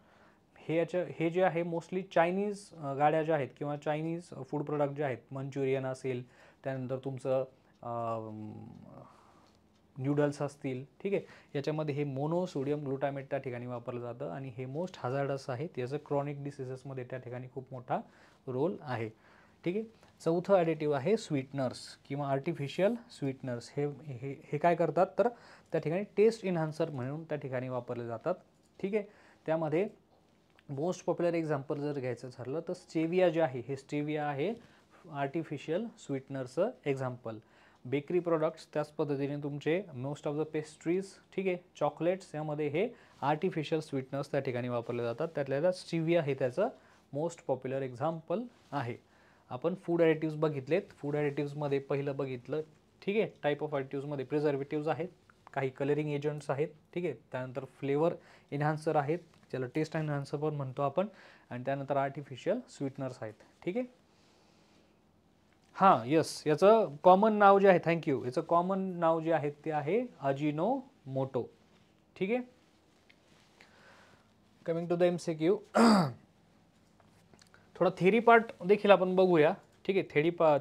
A: हे जे आहे मोस्टली चायनीज गाड्या ज्या आहेत किंवा चायनीज फूड प्रोडक्ट जे आहेत, मंचुरियन असेल, त्यानंतर तुमचं न्यूडल्स असतील, ठीक आहे, याच्यामध्ये हे मोनो सोडियम ग्लुटामेट त्या ठिकाणी वापरलं जातं आणि हे मोस्ट हजार्डस आहे. याचं क्रॉनिक डिसीजेसमध्ये त्या ठिकाणी खूप मोठा रोल आहे. ठीक आहे, चौथं ॲडिटिव्ह आहे स्वीटनर्स किंवा आर्टिफिशियल स्वीटनर्स. हे काय करतात? तर त्या ठिकाणी टेस्ट इन्हान्सर म्हणून त्या ठिकाणी वापरले जातात. ठीक आहे, त्यामध्ये मोस्ट पॉप्युलर एक्झाम्पल जर घ्यायचं ठरलं तर स्टेविया जे आहे, हे स्टेविया आहे आर्टिफिशियल स्वीटनरचं एक्झाम्पल. बेकरी प्रोडक्ट्स त्याच पद्धतीने तुमचे मोस्ट ऑफ द पेस्ट्रीज, ठीक आहे, चॉकलेट्स, यामध्ये हे आर्टिफिशियल स्वीटनर्स त्या ठिकाणी वापरले जातात. त्यातल्या स्टेविया हे त्याचं मोस्ट पॉप्युलर एक्झाम्पल आहे. आपण फूड ॲडिटिव्स बघितलेत. फूड ॲडिटिव्समध्ये पहिलं बघितलं, ठीक आहे, टाईप ऑफ ॲडिटिव्समध्ये प्रिझर्वेटिव्स आहेत, काही कलरिंग एजंट्स आहेत, ठीक आहे, त्यानंतर फ्लेवर इन्हान्सर आहेत, ज्याला टेस्ट इन्हान्सर पण म्हणतो आपण, आणि त्यानंतर आर्टिफिशियल स्वीटनर्स आहेत. ठीक आहे, हां, येस, याचं कॉमन नाव जे आहे, थँक्यू, याचं कॉमन नाव जे आहे ते आहे अजिनोमोटो. ठीक आहे, कमिंग टू द MCQ. थोडा थेरी पार्ट देखील आपण बघूया. ठीक आहे,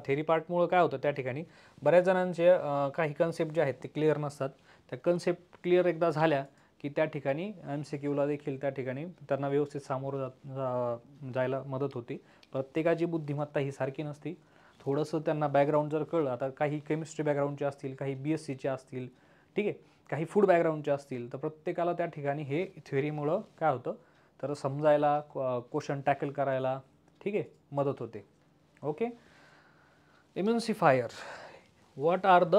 A: थेरी पार्टमुळं काय होतं त्या ठिकाणी बऱ्याच जणांचे काही कन्सेप्ट जे आहेत ते क्लिअर नसतात. त्या कन्सेप्ट क्लिअर एकदा झाल्या की त्या ठिकाणी MCQला देखील त्या ठिकाणी त्यांना व्यवस्थित सामोरं जायला मदत होती. प्रत्येकाची बुद्धिमत्ता ही सारखी नसती. थोडंसं त्यांना बॅकग्राऊंड जर कळलं, आता काही केमिस्ट्री बॅकग्राऊंडचे असतील, काही BSCचे असतील, ठीक आहे, काही फूड बॅकग्राऊंडचे असतील, तर प्रत्येकाला त्या ठिकाणी हे थ्योरीमुळं काय होतं तर समजायला, क्वेश्चन टॅकल करायला, ठीक आहे, मदत होते. Okay. Emulsifier, what are the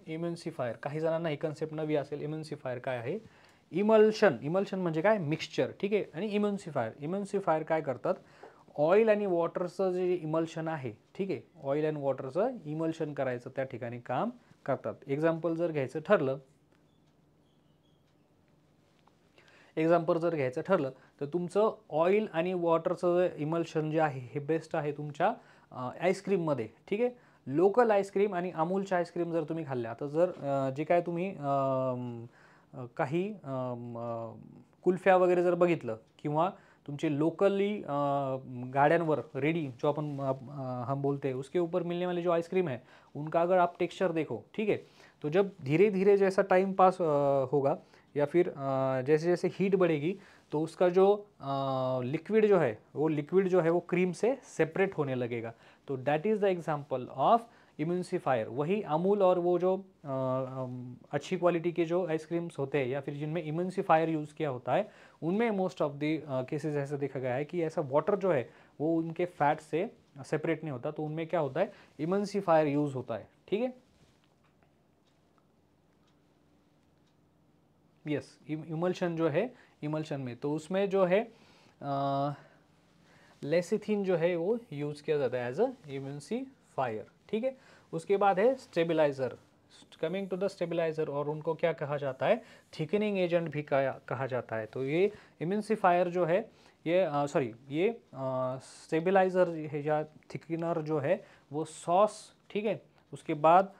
A: emulsifier? काही जणांना ही कन्सेप्ट नवी असेल. इम्युन्सिफायर काय आहे? इमल्शन, इमल्शन म्हणजे काय? मिक्सचर, ठीक आहे. आणि इम्युन्सिफायर काय करतात? ऑइल आणि वॉटरचं जे इमल्शन आहे, ठीक आहे, ऑइल अँड वॉटरचं इमल्शन करायचं त्या ठिकाणी काम करतात. एक्झाम्पल जर घ्यायचं ठरलं तर तुमचं ऑइल आणि वॉटरचं इमल्शन जे आहे हे बेस्ट आहे तुमच्या आईस्क्रीममध्ये, ठीक आहे. लोकल आईस्क्रीम आणि अमूलच्या आईस्क्रीम जर तुम्ही खाल्ल्या, तर जर जे काय तुम्ही काही कुल्फ्या वगैरे जर बघितलं, किंवा तुमचे लोकली गाड्यांवर रेडी जो अपन हम बोलते हैं उसके ऊपर मिलने वाले जो आइसक्रीम है उनका अगर आप टेक्सचर देखो, ठीक है, तो जब धीरे धीरे जैसा टाइम पास होगा या फिर जैसे जैसे हीट बढ़ेगी तो उसका जो लिक्विड जो है वो क्रीम से सेपरेट होने लगेगा. तो that is the example of emulsifier. वही अमूल और वो जो अच्छी क्वालिटी के जो आइसक्रीम्स होते हैं या फिर जिनमें इम्यून्सिफायर यूज़ किया होता है, उनमें मोस्ट ऑफ द केसेस ऐसा देखा गया है कि ऐसा वाटर जो है वो उनके फैट से सेपरेट नहीं होता, तो उनमें क्या होता है, इम्यून्सिफायर यूज़ होता है. ठीक है. यस, इमल्शन जो है, इमल्शन में तो उसमें जो है लेसिथिन जो है वो यूज़ किया जाता है एज अ इम्यून्सिफायर. ठीक है. उसके बाद है stabiliser. Coming to the stabiliser, और उनको क्या कहा जाता है, थिकनिंग एजेंट भी कहा जाता है. तो ये इम्यून्सिफायर जो है ये ये स्टेबलाइज़र है या थिकनर जो है वो सॉस, ठीक है, उसके बाद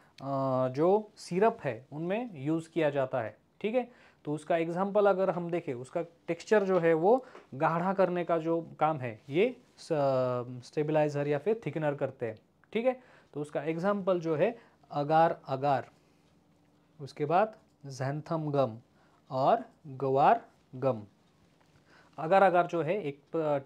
A: जो सिरप है उनमें यूज़ किया जाता है. ठीक है. तो उसका एग्जाम्पल अगर हम देखें, उसका टेक्सचर जो है वो गाढ़ा करने का जो काम है ये स्टेबलाइज़र या फिर थिकनर करते हैं. ठीक है. तो उसका एग्जाम्पल जो है अगार, उसके बाद ज़ैंथम गम और गवार गम. अगार जो है एक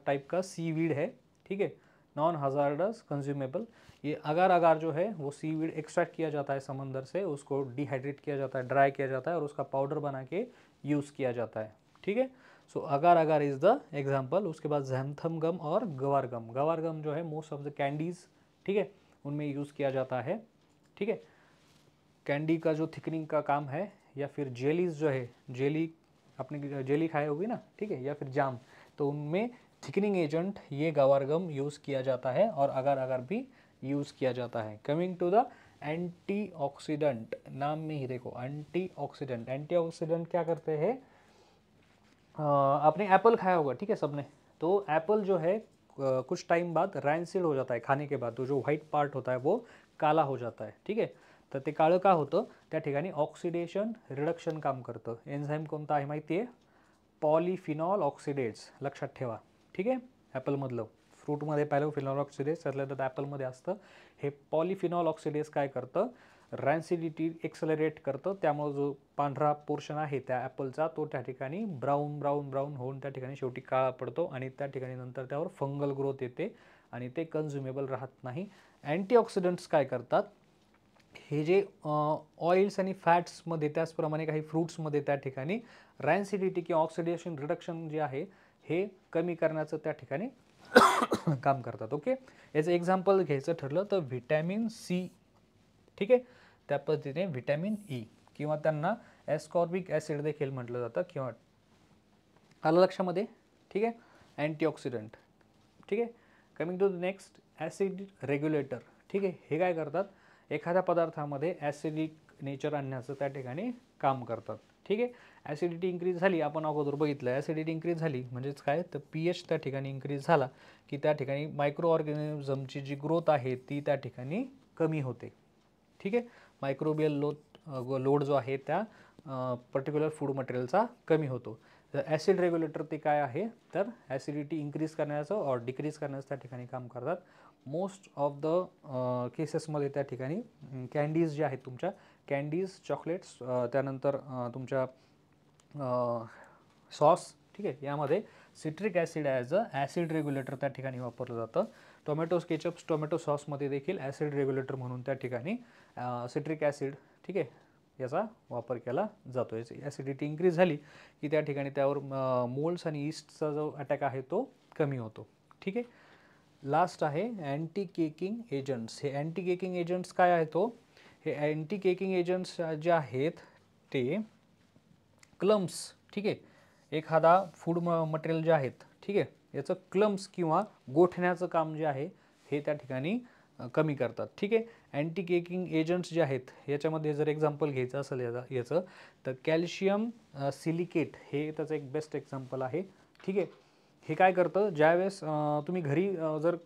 A: टाइप का सीवीड है. ठीक है, नॉन हजार्डस कंज्यूमेबल. ये अगार जो है वो सीवीड एक्सट्रैक्ट किया जाता है समंदर से, उसको डिहाइड्रेट किया जाता है, ड्राई किया जाता है और उसका पाउडर बना के यूज़ किया जाता है. ठीक है. So agar is the example. उसके बाद ज़ैंथम गम और गवार गम जो है मोस्ट ऑफ द कैंडीज़, ठीक है, उनमें यूज़ किया जाता है. ठीक है. कैंडी का जो थिकनिंग का काम है, या फिर जेलीज जो है, जेली आपने जेली खाई होगी ना, ठीक है, या फिर जाम, तो उनमें थिकनिंग एजेंट ये गवारगम यूज़ किया जाता है और अगार भी यूज़ किया जाता है. कमिंग टू द एंटीऑक्सीडेंट, नाम में ही देखो एंटीऑक्सीडेंट. एंटीऑक्सीडेंट क्या करते हैं, आपने एप्पल खाया होगा, ठीक है, सबने. तो एप्पल जो है कुछ टाइम बाद रैंसिड हो जाता है खाने के बाद, तो जो व्हाइट पार्ट होता है वो काला हो जाता है. ठीक आहे. तर ते काळं का होतं, त्या ठिकाणी ऑक्सिडेशन रिडक्शन काम करतं. एन्झाईम कोणता आहे माहिती आहे, पॉलिफिनॉल ऑक्सिडेट्स. लक्षात ठेवा. ठीक आहे. ॲपलमधलं, फ्रूटमध्ये पाहिलं फिनॉल ऑक्सिडेट्स, त्यातल्या त्यात ॲपलमध्ये असतं. हे पॉलिफिनॉल ऑक्सिडेट्स काय करतं, रॅन्सिडिटी एक्सेलरेट करतं. त्यामुळे जो पांढरा पोर्शन आहे त्या ॲपलचा तो त्या ठिकाणी ब्राऊन होऊन त्या ठिकाणी शेवटी काळा पडतो आणि त्या ठिकाणी नंतर त्यावर फंगल ग्रोथ येते आणि ते कन्झ्युमेबल राहत नाही. अँटीऑक्सिडंट्स काय करतात, हे जे ऑइल्स आणि फॅट्समध्ये, त्याचप्रमाणे काही फ्रूट्समध्ये त्या ठिकाणी रॅन्सिडिटी किंवा ऑक्सिडेशन रिडक्शन जे आहे हे कमी करण्याचं त्या ठिकाणी काम करतात. ओके. याचं एक्झाम्पल घ्यायचं ठरलं तर व्हिटॅमिन सी. ठीक आहे. त्या पद्धतीने व्हिटॅमिन ई, किंवा त्यांना एस्कॉर्बिक ॲसिड देखील म्हटलं जातं, किंवा आलं लक्षामध्ये. ठीक आहे. अँटीऑक्सिडंट. ठीक आहे. Coming to the next, acid regulator. ठीक आहे. हे काय करतात, एखाद्या पदार्थामध्ये ॲसिडिक नेचर आणण्याचं त्या ठिकाणी काम करतात. ठीक आहे. ॲसिडिटी इन्क्रीज झाली, आपण अगोदर बघितलं, ॲसिडिटी इन्क्रीज झाली म्हणजेच काय, तर pH त्या ठिकाणी इन्क्रीज झाला की त्या ठिकाणी मायक्रो ऑर्गॅनिझमची जी ग्रोथ आहे ती त्या ठिकाणी कमी होते. ठीक आहे. मायक्रोबियल लोड जो आहे त्या पर्टिक्युलर फूड मटेरियलचा कमी होतो. तर ॲसिड रेग्युलेटर ते काय आहे, तर ॲसिडिटी इन्क्रीज करण्याचं और डिक्रीज करण्याचं त्या ठिकाणी काम करतात. मोस्ट ऑफ द केसेसमध्ये त्या ठिकाणी कॅन्डीज ज्या आहेत तुमच्या, कॅन्डीज, चॉकलेट्स, त्यानंतर तुमच्या सॉस, ठीक आहे, यामध्ये citric acid as a acid regulator त्या ठिकाणी वापरलं जातं. टोमॅटो केचप्स, टोमॅटो सॉसमध्ये देखील ॲसिड रेग्युलेटर म्हणून त्या ठिकाणी सिट्रिक ॲसिड, ठीक आहे, याचा वापर केला जातो. याची ॲसिडिटी इन्क्रीज झाली की त्या ठिकाणी त्यावर मोल्ड्स आणि ईस्टचा जो अटॅक आहे तो कमी होतो. ठीक आहे. लास्ट आहे अँटी केकिंग एजंट्स. हे अँटी केकिंग एजंट्स काय आहे तो? हे अँटी केकिंग एजंट्स जे आहेत ते क्लम्स, ठीक आहे, एखादा फूड मटेरियल जे आहेत, ठीक आहे, याचं क्लम्स किंवा गोठण्याचं काम जे आहे हे त्या ठिकाणी कमी करतात. ठीक आहे. अँटी केकिंग एजंट्स जे आहेत याच्यामध्ये जर एक्झाम्पल घ्यायचं असेल याचं तर कॅल्शियम सिलिकेट हे त्याचं एक बेस्ट एक्झाम्पल आहे. ठीक आहे. हे काय करतं, ज्यावेळेस तुम्ही घरी जर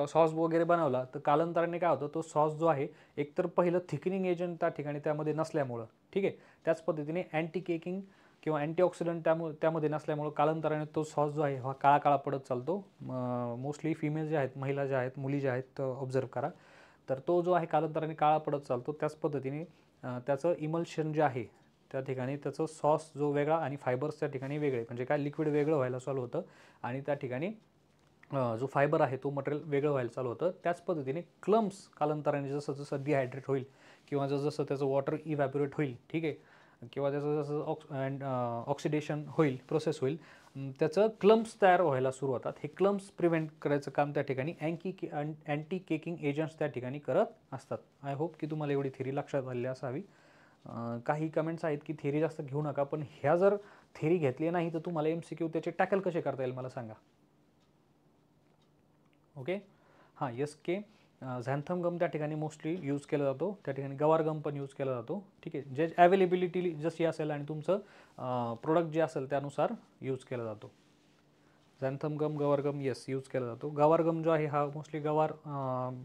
A: सॉस वगैरे बनवला तर कालांतराने काय होतं, तो सॉस जो आहे एकतर पहिलं थिकनिंग एजंट त्या ठिकाणी त्यामध्ये नसल्यामुळं, ठीक आहे, त्याच पद्धतीने अँटी केकिंग किंवा अँटीऑक्सिडंट त्यामध्ये नसल्यामुळं कालांतराने तो सॉस जो आहे हा काळा काळा पडत चालतो. मोस्टली फिमेल जे आहेत, महिला ज्या आहेत, मुली ज्या आहेत ऑब्झर्व करा, तर तो जो आहे कालांतराने काळा पडत चालतो. त्याच पद्धतीने त्याचं इमल्शन जे आहे त्या ठिकाणी त्याचं सॉस जो वेगळा आणि फायबर्स त्या ठिकाणी वेगळे, म्हणजे काय लिक्विड वेगळं व्हायला चालू होतं आणि त्या ठिकाणी जो फायबर आहे तो मटेरियल वेगळं व्हायला चालू होतं. त्याच पद्धतीने क्लम्स कालांतराने जसं जसं डिहायड्रेट होईल किंवा जसं त्याचं वॉटर इव्हॅपोरेट होईल, ठीक आहे, किंवा त्याचं जसं ऑक्सिडेशन होईल, प्रोसेस होईल, त्याचं क्लम्स तयार व्हायला सुरू होतात. हे क्लम्स प्रिव्हेंट करायचं काम त्या ठिकाणी अँटी केकिंग एजंट्स त्या ठिकाणी करत असतात. आय होप की तुम्हाला एवढी थेरी लक्षात आलेली असावी. काही कमेंट्स आहेत की थेरी जास्त घेऊ नका, पण ह्या जर थेरी घेतली नाही तर तुम्हाला MCQ त्याचे टॅकल कसे करता येईल मला सांगा. ओके. हां, के झॅन्थम गम त्या ठिकाणी मोस्टली यूज केला जातो. त्या ठिकाणी गवार गम पण यूज केला जातो. ठीक आहे. जे अवेलेबिलिटी जशी असेल आणि तुमचं प्रोडक्ट जे असेल त्यानुसार यूज केला जातो. झॅन्थम गम, गवार गम यूज केला जातो. गवार गम जो आहे हा मोस्टली गवार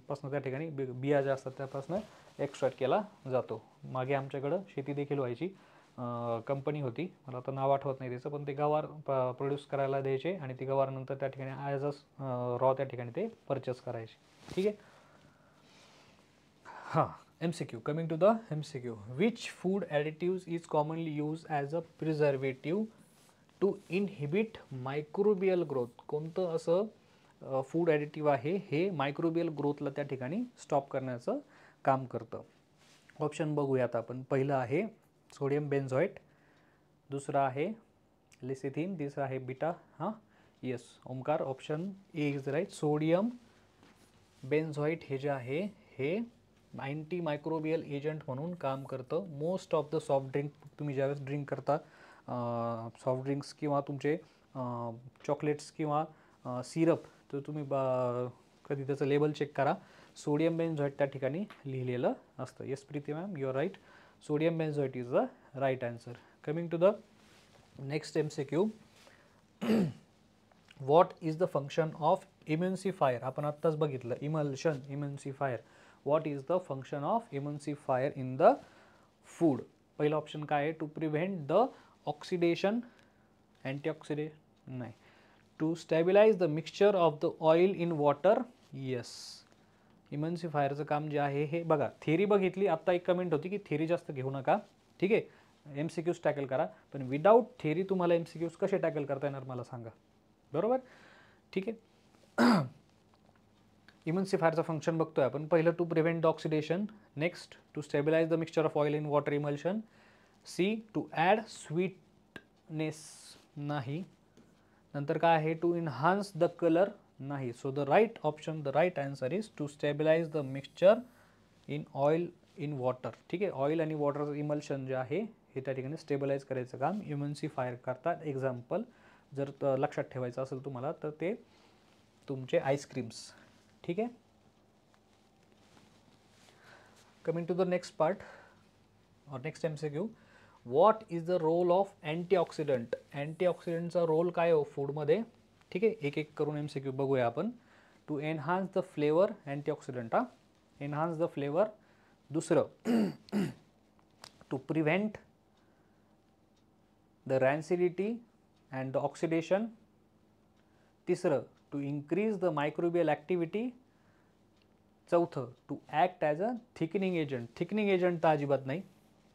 A: पासून त्या ठिकाणी बिया ज्या असतात त्यापासून एक्स्ट्रॅक्ट केला जातो. मागे आमच्याकडं शेती देखील व्हायची, कंपनी होती, मला आता नाव आठवत नाही त्याचं, पण ते गवार प्रोड्यूस करायला द्यायचे आणि ती गवार नंतर त्या ठिकाणी ॲज अ रॉ त्या ठिकाणी ते परचेस करायचे. ठीक आहे. हां, MCQ, coming to the MCQ. Which food additives is commonly use as a preservative to inhibit microbial growth? कोणतं असं फूड ॲडिटिव्ह आहे हे मायक्रोबियल ग्रोथला त्या ठिकाणी स्टॉप करण्याचं काम करतं? ऑप्शन बघूयात आपण. पहिलं आहे सोडियम बेन्झोएट, दुसरा आहे लिसिथिन, तिसरा आहे बीटा. हां, yes Omkar, option A is right. Sodium benzoate हे जे आहे हे अँटी मायक्रोबियल एजंट म्हणून काम करतं. Most of the soft drink तुम्ही ज्यावेळेस ड्रिंक करता, सॉफ्ट ड्रिंक्स किंवा तुमचे चॉकलेट्स किंवा सिरप, तर तुम्ही कधी त्याचं लेबल चेक करा, सोडियम बेन्झोएट त्या ठिकाणी लिहिलेलं असतं. Yes Preeti ma'am, you are right. Sodium benzoate is the right answer. Coming to the next MCQ. What is the function of emulsifier? आपण आत्ताच बघितलं emulsifier. What is the function of emulsifier in the food? पहिलं option काय आहे? To prevent the oxidation, antioxidation नाही, to stabilise the mixture of the oil in water. Yes, इम्युन्सिफायरचं काम जे आहे हे बघा, थेरी बघितली, आत्ता एक कमेंट होती की थेरी जास्त घेऊ नका, ठीक आहे, MCQs टॅकल करा, पण विदाऊट थेरी तुम्हाला MCQs कसे टॅकल करता येणार मला सांगा. बरोबर, ठीक आहे. इम्युन्सिफायरचं फंक्शन बघतोय आपण. पहिलं to prevent the oxidation, next to stabilise the mixture of oil in water emulsion, C to add sweetness नाही, नंतर काय आहे टू इन्हान्स द कलर नाही. So the right option, the right answer is to stabilise the mixture in oil in water. ठीक आहे. Oil आणि वॉटरचं emulsion जे आहे हे त्या ठिकाणी स्टेबिलाइज करायचं काम इम्युन्सिफायर करतात. एक्झाम्पल जर लक्षात ठेवायचं असेल तुम्हाला तर ते तुमचे आईस्क्रीम्स. ठीक आहे. Coming to the next part और next MCQ. What is the role of antioxidant? अँटीऑक्सिडंटचा रोल काय हो फूडमध्ये? ठीक आहे, एक एक करून MCQ बघूया आपण. To enhance the flavour, antioxidant, enhance the flavour. दुसरं to prevent the rancidity and the oxidation. तिसरं to increase the microbial activity. चौथं to act as a thickening agent. Thickening agent तर अजिबात नाही,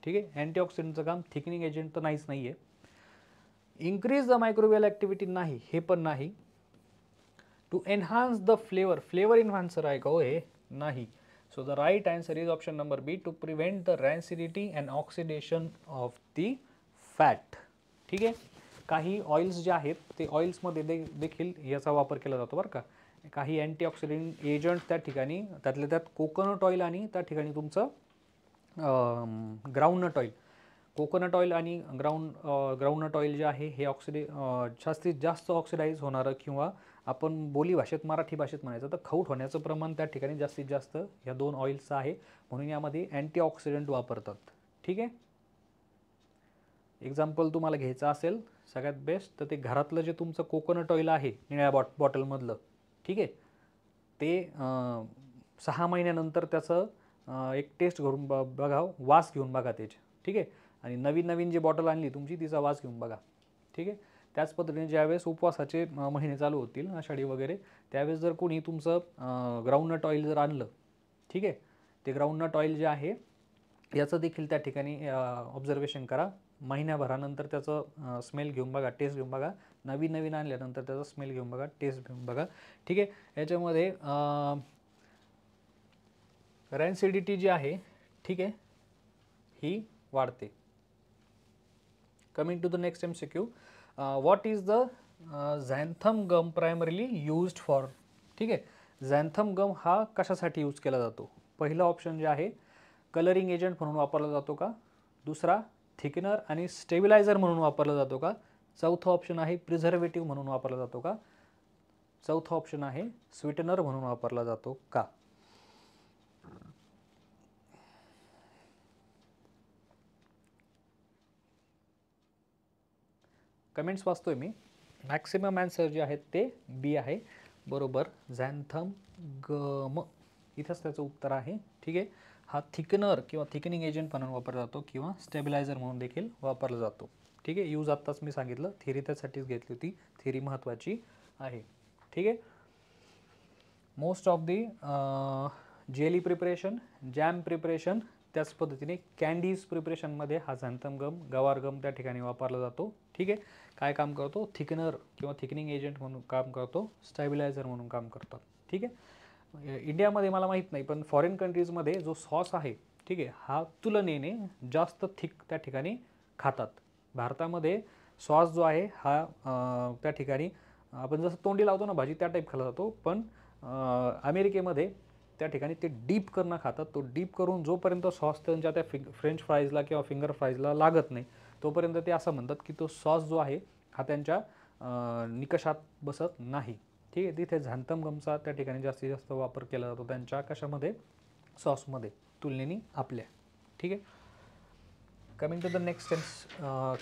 A: ठीक आहे. अँटीऑक्सिडंटचं काम थिकनिंग एजंट तर नाहीच नाही आहे. इन्क्रीज द मायक्रोबियल ॲक्टिव्हिटी नाही, हे पण नाही. To enhance the flavour, flavour enhancer आहे का हो हे? नाही. So the right answer is option number B, to prevent the rancidity and oxidation of the fat. ठीक आहे. काही ऑइल्स जे आहेत ते ऑइल्समध्ये देखील याचा वापर केला जातो बरं का. काही अँटीऑक्सिडंट एजंट त्या ठिकाणी, त्यातल्या त्यात कोकोनट ऑइल आणि त्या ठिकाणी तुमचं ग्राउंडनट ऑइल. कोकोनट ऑइल आणि ग्राउंडनट ऑइल जे आहे हे जास्तीत जास्त ऑक्सिडाईज होणारं, किंवा आपण बोली भाषेत मराठी भाषेत म्हणायचं तर खौट होण्याचं प्रमाण त्या ठिकाणी जास्तीत जास्त ह्या दोन ऑइल्सचं आहे, म्हणून यामध्ये अँटीऑक्सिडंट वापरतात. ठीक आहे. एक्झाम्पल तुम्हाला घ्यायचं असेल सगळ्यात बेस्ट तर ते घरातलं जे तुमचं कोकोनट ऑइल आहे निळ्या बॉटलमधलं, ठीक आहे, ते 6 महिन्यानंतर त्याचं एक टेस्ट करून बघा, वास घेऊन बघा त्याचे. ठीक आहे. आणि नवीन जी बॉटल आणली तुमची तिचा वास घेऊन बघा. ठीक आहे. त्याच पद्धतीने ज्यावेळेस उपवासाचे महिने चालू होतील, आषाढी वगैरे, त्यावेळेस जर कोणी तुमचं ग्राउंडनट ऑइल जर आणलं, ठीक आहे, ते ग्राउंडनट ऑइल जे आहे याचं देखील त्या ठिकाणी ऑब्झर्वेशन करा. महिन्याभरानंतर त्याचं स्मेल घेऊन बघा, टेस्ट घेऊन बघा. नवीन आणल्यानंतर त्याचा स्मेल घेऊन बघा, टेस्ट घेऊन बघा. ठीक आहे. याच्यामध्ये रॅन्सिडिटी जी आहे, ठीक आहे, ही वाढते. Coming to the next MCQ, what is the xanthan gum primarily used for. ठीक आहे. झॅन्थम गम हा कशासाठी यूज केला जातो? पहिलं ऑप्शन जे आहे कलरिंग एजंट म्हणून वापरला जातो का? दुसरा थिकनर आणि स्टेबिलायझर म्हणून वापरला जातो का? चौथा ऑप्शन आहे प्रिझर्वेटिव्ह म्हणून वापरला जातो का? चौथा ऑप्शन आहे स्वीटनर म्हणून वापरला जातो का? कमेंट्स वाचतोय मी. मॅक्सिमम आन्सर जे आहेत ते बी आहे. बरोबर, झॅन्थम गम इथंच त्याचं उत्तर आहे. ठीक आहे. हा थिकनर किंवा थिकनिंग एजंट म्हणून वापरला जातो किंवा स्टेबिलायझर म्हणून देखील वापरला जातो. ठीक आहे. यूज आत्ताच मी सांगितलं, थिअरी त्यासाठीच घेतली होती, थिअरी महत्त्वाची आहे. ठीक आहे. Most of the jelly preparation, jam preparation, त्याच पद्धतीने कॅन्डीज प्रिपरेशनमध्ये हा झॅन्थम गम, गवार गम त्या ठिकाणी वापरला जातो. ठीक आहे. काय काम करतो? थिकनर किंवा थिकनिंग एजंट म्हणून काम करतो, स्टॅबिलायझर म्हणून काम करतात. ठीक आहे. इंडियामध्ये मला माहीत नाही, पण फॉरेन कंट्रीजमध्ये जो सॉस आहे, ठीक आहे, हा तुलनेने जास्त थिक त्या ठिकाणी खातात. भारतामध्ये सॉस जो आहे हा त्या ठिकाणी आपण जसं तोंडी लावतो ना भाजी, त्या टाईप खाल्ला जातो. पण अमेरिकेमध्ये त्या ठिकाणी ते डीप करणं खातात. तो डीप करून जोपर्यंत सॉस त्यांच्या त्या फ्रेंच फ्राईजला किंवा फिंगर फ्राईजला लागत नाही तोपर्यंत ते असं म्हणतात की तो सॉस जो आहे हा त्यांच्या निकषात बसत नाही. ठीक आहे. तिथे झॅन्थम गमचा त्या ठिकाणी जास्तीत जास्त वापर केला जातो त्यांच्या कशामध्ये, सॉसमध्ये, तुलनेने आपल्या. ठीक आहे. Coming to the next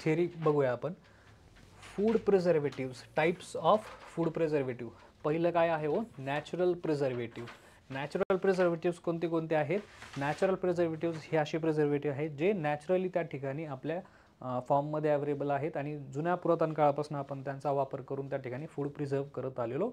A: theory बघूया आपण. Food preservatives, types of food preservative. पहिलं काय आहे हो? Natural preservative. नॅचरल प्रिझर्वेटिव्स कोणते कोणते आहेत? नॅचरल प्रिझर्वेटिव्स हे असे प्रिझर्वेटिव्ह आहेत जे नॅचरली त्या ठिकाणी आपल्या फॉर्ममध्ये अवेलेबल आहेत आणि जुन्या पुरातन काळापासून आपण त्यांचा वापर करून त्या ठिकाणी फूड प्रिझर्व करत आलेलो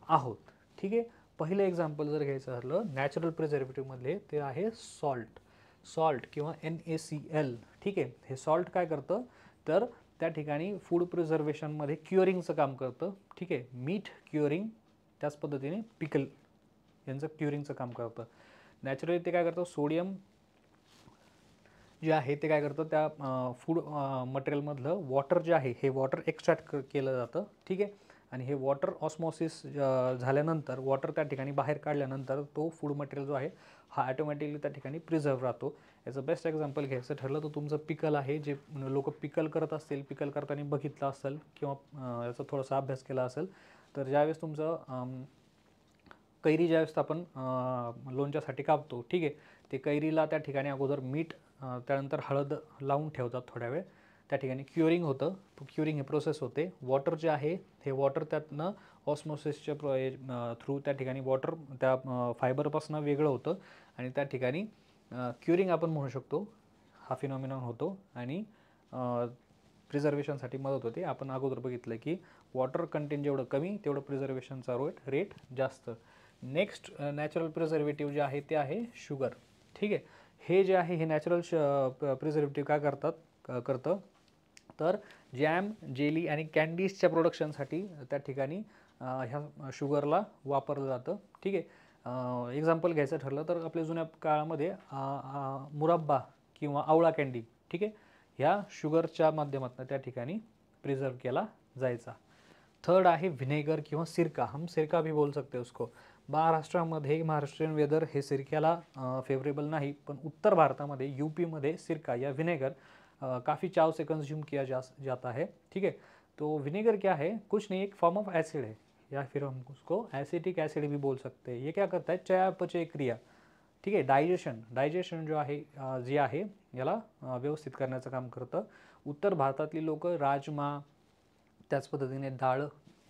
A: आहोत. ठीक आहे. पहिलं एक्झाम्पल जर घ्यायचं झालं नॅचरल प्रिझर्वेटिव्हमधले, ते आहे सॉल्ट. सॉल्ट किंवा NaCl. ठीक आहे. हे सॉल्ट काय करतं तर त्या ठिकाणी फूड प्रिझर्वेशनमध्ये क्युअरिंगचं काम करतं. ठीक आहे. मीठ क्युअरिंग, त्याच पद्धतीने पिकल यांचं क्युअरिंगचं काम करतं. नॅचरली ते काय करतं, सोडियम जे आहे ते काय करतं, त्या फूड मटेरियलमधलं वॉटर जे आहे हे वॉटर एक्स्ट्रॅक्ट केलं जातं. ठीक आहे. आणि हे वॉटर ऑस्मॉसिस झाल्यानंतर, वॉटर त्या ठिकाणी बाहेर काढल्यानंतर तो फूड मटेरियल जो आहे हा ॲटोमॅटिकली त्या ठिकाणी प्रिझर्व राहतो. याचं बेस्ट एक्झाम्पल घ्यायचं ठरलं तर तुमचं पिकल आहे, जे लोक पिकल करत असतील, पिकल करताना बघितलं असेल किंवा याचा थोडासा अभ्यास केला असेल, तर ज्यावेळेस तुमचं कैरी ज्यावेळेस आपण लोणच्यासाठी कापतो, ठीक आहे, ते कैरीला त्या ठिकाणी अगोदर मीठ, त्यानंतर हळद लावून ठेवतात थोड्या वेळ. त्या ठिकाणी क्युअरिंग होतं. क्युअरिंग हे प्रोसेस होते. वॉटर जे आहे हे वॉटर त्यातनं ऑस्मोसिसच्या थ्रू त्या ठिकाणी वॉटर त्या फायबरपासून वेगळं होतं आणि त्या ठिकाणी क्युअरिंग आपण म्हणू शकतो, हा फिनॉमिनॉन होतो आणि प्रिझर्वेशनसाठी मदत होते. आपण अगोदर बघितलं की वॉटर कंटेंट जेवढं कमी तेवढं प्रिझर्वेशनचा रेट जास्त. नेक्स्ट नॅचरल प्रिझर्वेटिव्ह जे आहे ते आहे शुगर. ठीक आहे. हे जे आहे हे नॅचरल प्रिझर्वेटिव्ह काय करतं तर जॅम, जेली आणि कॅन्डीजच्या प्रोडक्शनसाठी त्या ठिकाणी ह्या शुगरला वापरलं जातं. ठीक आहे. एक्झाम्पल घ्यायचं ठरलं तर आपल्या जुन्या काळामध्ये मुरब्बा किंवा आवळा कॅन्डी, ठीक आहे, ह्या शुगरच्या माध्यमातून त्या ठिकाणी प्रिझर्व केला जायचा. थर्ड आहे व्हिनेगर किंवा सिरका. हम सिरका भी बोल सकते उसको. महाराष्ट्रामध्ये महाराष्ट्रीयन वेदर हे सिरक्याला फेवरेबल नाही, पण उत्तर भारतामध्ये यूपीमध्ये सिरका या विनेगर काफ़ी चाव से कंज्यूम किया जाता है. ठीक है. तो विनेगर क्या है, कुछ नहीं, एक फॉर्म ऑफ एसिड है, या फिर हम उसको एसिटिक एसिड भी बोल सकते हैं. ये क्या करता है, चयापचय क्रिया, ठीक आहे, डायजेशन जो आहे जे आहे याला व्यवस्थित करण्याचं काम करतं. उत्तर भारतातली लोक राजमा, त्याच पद्धतीने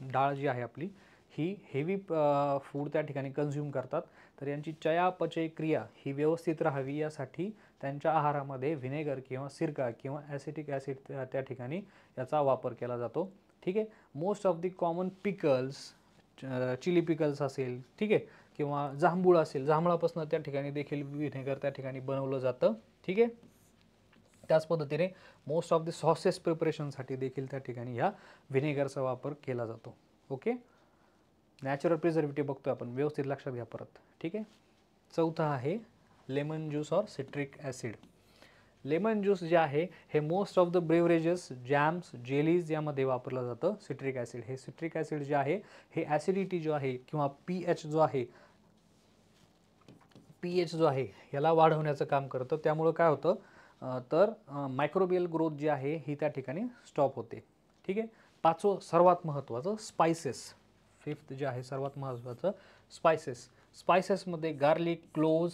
A: डाळ जी आहे आपली ही हेवी फूड त्या ठिकाणी कंझ्युम करतात. तर यांची चयापचय क्रिया ही व्यवस्थित राहावी यासाठी त्यांच्या आहारामध्ये व्हिनेगर किंवा सिरका किंवा ॲसिटिक ॲसिड त्या ठिकाणी याचा वापर केला जातो. ठीक आहे. Most of the common pickles, chilli pickles असेल, ठीक आहे, किंवा जांभूळ असेल, जांभळापासून त्या ठिकाणी देखील व्हिनेगर त्या ठिकाणी बनवलं जातं. ठीक आहे. त्याच पद्धतीने मोस्ट ऑफ द सॉसेस प्रिपरेशनसाठी देखील त्या ठिकाणी ह्या व्हिनेगरचा वापर केला जातो. ओके. नॅचरल प्रिझर्वेटिव्ह बघतोय आपण, व्यवस्थित लक्षात घ्या परत. ठीक आहे. चौथा आहे लेमन ज्यूस और सिट्रिक ॲसिड. लेमन ज्यूस जे आहे हे most of the beverages, jams, jellies यामध्ये वापरलं जातं. सिट्रिक ॲसिड, हे सिट्रिक ॲसिड जे आहे हे ॲसिडिटी जो आहे किंवा पीएच जो आहे याला वाढवण्याचं काम करतं. त्यामुळं काय होतं तर मायक्रोबियल ग्रोथ जी आहे ही त्या ठिकाणी स्टॉप होते. ठीक आहे. पाचवं सर्वात महत्त्वाचं स्पायसेस. फिफ्थ जे आहे सर्वात महत्त्वाचं स्पायसेसमध्ये गार्लिक, क्लोव्ज,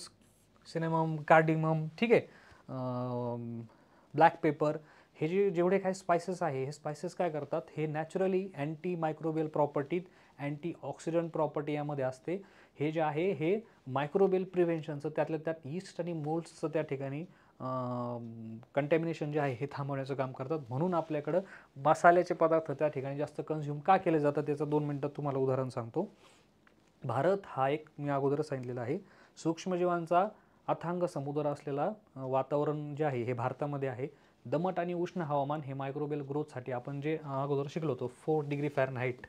A: सिनेमम, कार्डिमम, ठीक आहे, ब्लॅक पेपर, हे जेवढे काही स्पायसेस आहे हे स्पायसेस काय करतात, हे naturally anti microbial properties, anti oxidant property यामध्ये असते. हे जे आहे हे मायक्रोबियल प्रिव्हेन्शनचं, त्यातल्या त्यात ईस्ट आणि मोल्ड्सचं त्या ठिकाणी कंटॅमिनेशन जे आहे हे थांबवण्याचं काम करतात. म्हणून आपल्याकडं मसाल्याचे पदार्थ त्या ठिकाणी जास्त कंझ्युम का केले जातात त्याचं 2 मिनिटात तुम्हाला उदाहरण सांगतो. भारत हा एक, मी अगोदर सांगितलेलं आहे, सूक्ष्मजीवांचा अथांग समुद्र असलेला वातावरण जे आहे हे भारतामध्ये आहे. दमट आणि उष्ण हवामान हे मायक्रोबियल ग्रोथसाठी आपण जे अगोदर शिकलो होतो 4 degree Fahrenheit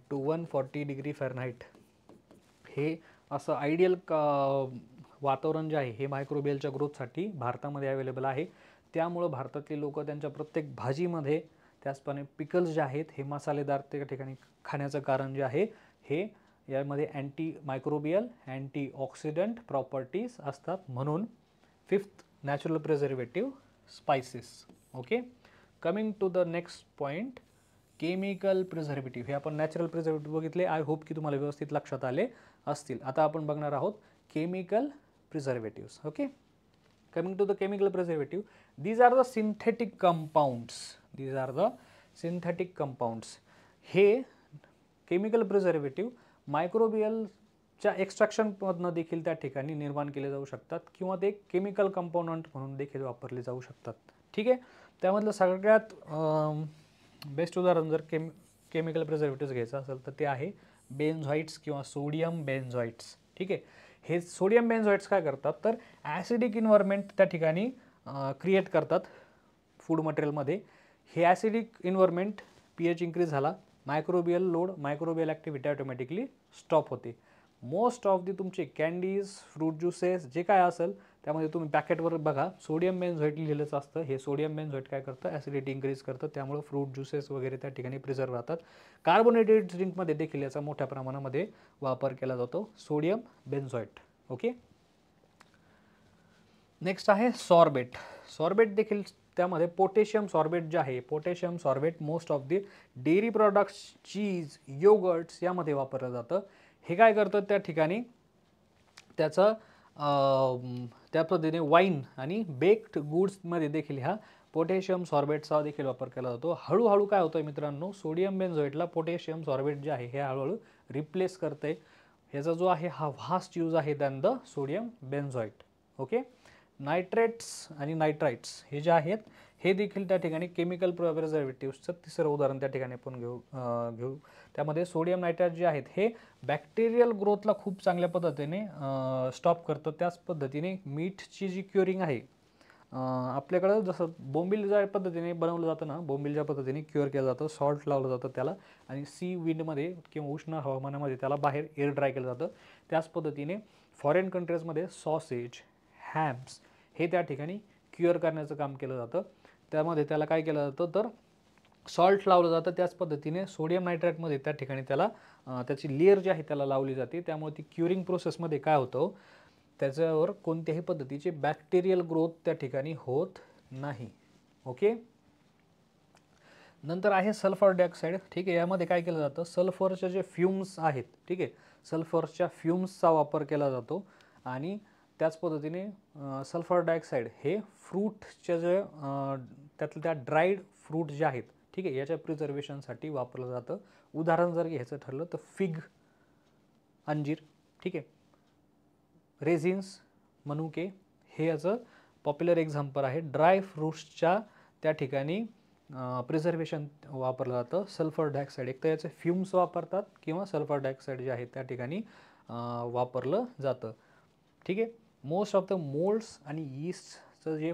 A: to 140 degree Fahrenheit, हे असं आयडियल वातावरण जे आहे हे मायक्रोबियलच्या ग्रोथसाठी भारतामध्ये अवेलेबल आहे. त्यामुळं भारतातली लोक त्यांच्या प्रत्येक भाजीमध्ये, त्याचप्रमाणे पिकल्स जे आहेत हे मसालेदार त्या ठिकाणी खाण्याचं कारण जे आहे हे यामध्ये anti microbial, anti oxidant properties असतात. म्हणून fifth natural preservative spices. Okay. Coming to the next point, chemical preservative. हे आपण नॅचरल प्रिझर्वेटिव्ह बघितले. आय होप की तुम्हाला व्यवस्थित लक्षात आले असतील. आता आपण बघणार आहोत chemical preservatives. Okay, coming to the chemical preservative, these are the synthetic compounds. हे केमिकल प्रिझर्वेटिव्ह मायक्रोबियलच्या एक्स्ट्रॅक्शनमधनं देखील त्या ठिकाणी निर्माण केले जाऊ शकतात किंवा ते केमिकल कंपोनंट म्हणून देखील वापरले जाऊ शकतात. ठीक आहे. त्यामधलं सगळ्यात बेस्ट उदाहरण जर केमिकल प्रिझर्वेटिव्ह घ्यायचं असेल तर ते आहे बेन्झॉइट्स किंवा सोडियम बेन्झॉइट्स. ठीक आहे. हे सोडियम बेन्झॉइट्स काय करतात तर ॲसिडिक इन्व्हायरमेंट त्या ठिकाणी क्रिएट करतात फूड मटेरियलमध्ये. हे ॲसिडिक इन्व्हायरमेंट, पीएच इन्क्रीज झाला, microbial load, microbial activity automatically stop होते. मोस्ट ऑफ दी तुमचे कॅन्डीज, फ्रूट ज्युसेस जे काय असेल त्यामध्ये तुम्ही पॅकेटवर बघा सोडियम बेन्झॉइट लिहिलेलं असतं. हे सोडियम बेन्झॉइट काय करतं, ॲसिडिटी इन्क्रीज करतं. त्यामुळे फ्रूट ज्युसेस वगैरे त्या ठिकाणी प्रिझर्व राहतात. कार्बोनेटेड ड्रिंकमध्ये देखील याचा मोठ्या प्रमाणामध्ये वापर केला जातो, सोडियम बेन्झॉइट. ओके. नेक्स्ट आहे सॉर्बेट. सॉर्बेट देखील त्यामध्ये पोटॅशियम सॉर्बेट जे आहे, potassium sorbate most of the dairy products, cheese, yoghurts यामध्ये वापरलं जातं. हे काय करतं त्या ठिकाणी त्याचं त्या पद्धतीने वाईन आणि बेक्ड गुड्समध्ये देखील ह्या पोटॅशियम सॉर्बेटचा देखील वापर केला जातो. हळूहळू काय होतं मित्रांनो, सोडियम बेन्झोएटला पोटॅशियम सॉर्बेट जे आहे हे हळूहळू रिप्लेस करते. ह्याचा जो आहे हा व्हास्ट यूज आहे than the sodium benzoate. Okay. Nitrates आणि नायट्राइट्स हे जे आहेत हे देखील त्या ठिकाणी केमिकल प्रिझर्वेटिव्हचं तिसरं उदाहरण त्या ठिकाणी आपण घेऊ. त्यामध्ये सोडियम नायट्राइट जे आहेत हे बॅक्टेरियल ग्रोथला खूप चांगल्या पद्धतीने स्टॉप करतं. त्याच पद्धतीने मीठची जी क्युरिंग आहे आपल्याकडं जसं बोंबील ज्या पद्धतीने बनवलं जातं ना, बोंबील ज्या पद्धतीने क्युअर केलं जातं, सॉल्ट लावलं जातं त्याला आणि सी विंडमध्ये किंवा उष्ण हवामानामध्ये त्याला बाहेर एअर ड्राय केलं जातं, त्याच पद्धतीने फॉरेन कंट्रीजमध्ये सॉसेज, हॅम्स हे त्या ठिकाणी क्युअर करण्याचं काम केलं जातं. त्यामध्ये त्याला काय केलं जातं तर सॉल्ट लावलं जातं. त्याच पद्धतीने सोडियम नायट्राइटमध्ये त्या ठिकाणी त्याला त्याची लेअर जी आहे त्याला लावली जाते. त्यामुळे ती क्युरिंग प्रोसेसमध्ये काय होतं, त्याच्यावर कोणत्याही पद्धतीचे बॅक्टेरियल ग्रोथ त्या ठिकाणी होत नाही. ओके. नंतर आहे सल्फर डायऑक्साईड. ठीक आहे, यामध्ये काय केलं जातं, सल्फरचे जे फ्युम्स आहेत, ठीक आहे, सल्फरच्या फ्युम्सचा वापर केला जातो आणि त्याच पद्धतीने सल्फर डायऑक्साईड हे फ्रूटच्या जे त्यातल्या त्या ड्राईड फ्रूट जे आहेत, ठीक आहे, याच्या प्रिझर्वेशनसाठी वापरलं जातं. उदाहरण जर घ्यायचं ठरलं तर फिग, अंजीर, ठीक आहे, रेझिन्स, मनुके हे याचं पॉप्युलर एक्झाम्पल आहे. ड्राय फ्रूट्सच्या त्या ठिकाणी प्रिझर्वेशन वापरलं जातं. सल्फर डायऑक्साईड एक तर याचे फ्युम्स वापरतात किंवा सल्फर डायऑक्साईड जे आहे त्या ठिकाणी वापरलं जातं. ठीक आहे. मोस्ट ऑफ द मोल्ड्स आणि यीस्टचं जे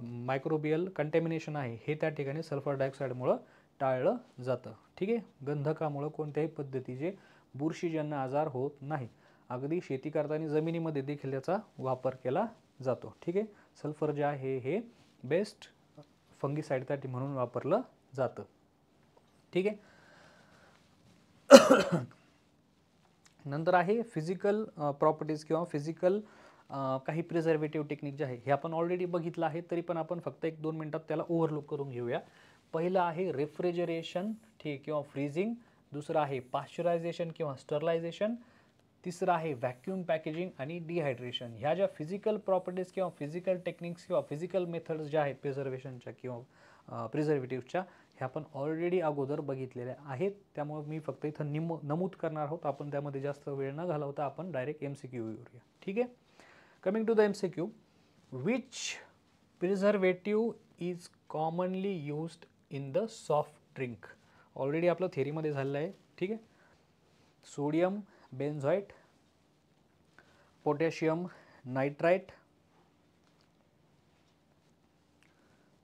A: मायक्रोबियल कंटॅमिनेशन आहे हे त्या ठिकाणी सल्फर डायऑक्साईडमुळं टाळलं जातं. ठीक आहे. गंधकामुळं कोणत्याही पद्धतीचे बुरशीजन्य आजार होत नाही. अगदी शेती करताना जमिनीमध्ये देखील याचा वापर केला जातो. ठीक आहे. सल्फर जे आहे हे बेस्ट फंगीसाईडसाठी म्हणून वापरलं जातं. ठीक आहे. नंतर आहे फिजिकल प्रॉपर्टीज किंवा फिजिकल काही प्रिझर्वेटिव्ह टेक्निक जे आहे हे आपण ऑलरेडी बघितलं आहे, तरी पण आपण फक्त 1-2 मिनिटात त्याला ओव्हरलुक करून घेऊया. पहिलं आहे रेफ्रिजरेशन, ठीक, किंवा फ्रीजिंग. दुसरं आहे पाश्चरायझेशन किंवा स्टरलायझेशन. तिसरं आहे व्हॅक्यूम पॅकेजिंग आणि डिहायड्रेशन. ह्या ज्या फिजिकल प्रॉपर्टीज किंवा फिजिकल टेक्निक्स किंवा फिजिकल मेथड्स ज्या आहेत प्रिझर्वेशनच्या किंवा प्रिझर्वेटिव्हच्या, ह्या आपण ऑलरेडी अगोदर बघितलेल्या आहेत. त्यामुळे मी फक्त इथं नमूद करणार आहोत. आपण त्यामध्ये जास्त वेळ न घालवता आपण डायरेक्ट MCQ येऊया. ठीक आहे. Coming to the MCQ, which preservative is commonly used in the soft drink. Already आपलं थेरीमध्ये झालेलं आहे. ठीक आहे. Sodium benzoate, potassium nitrite,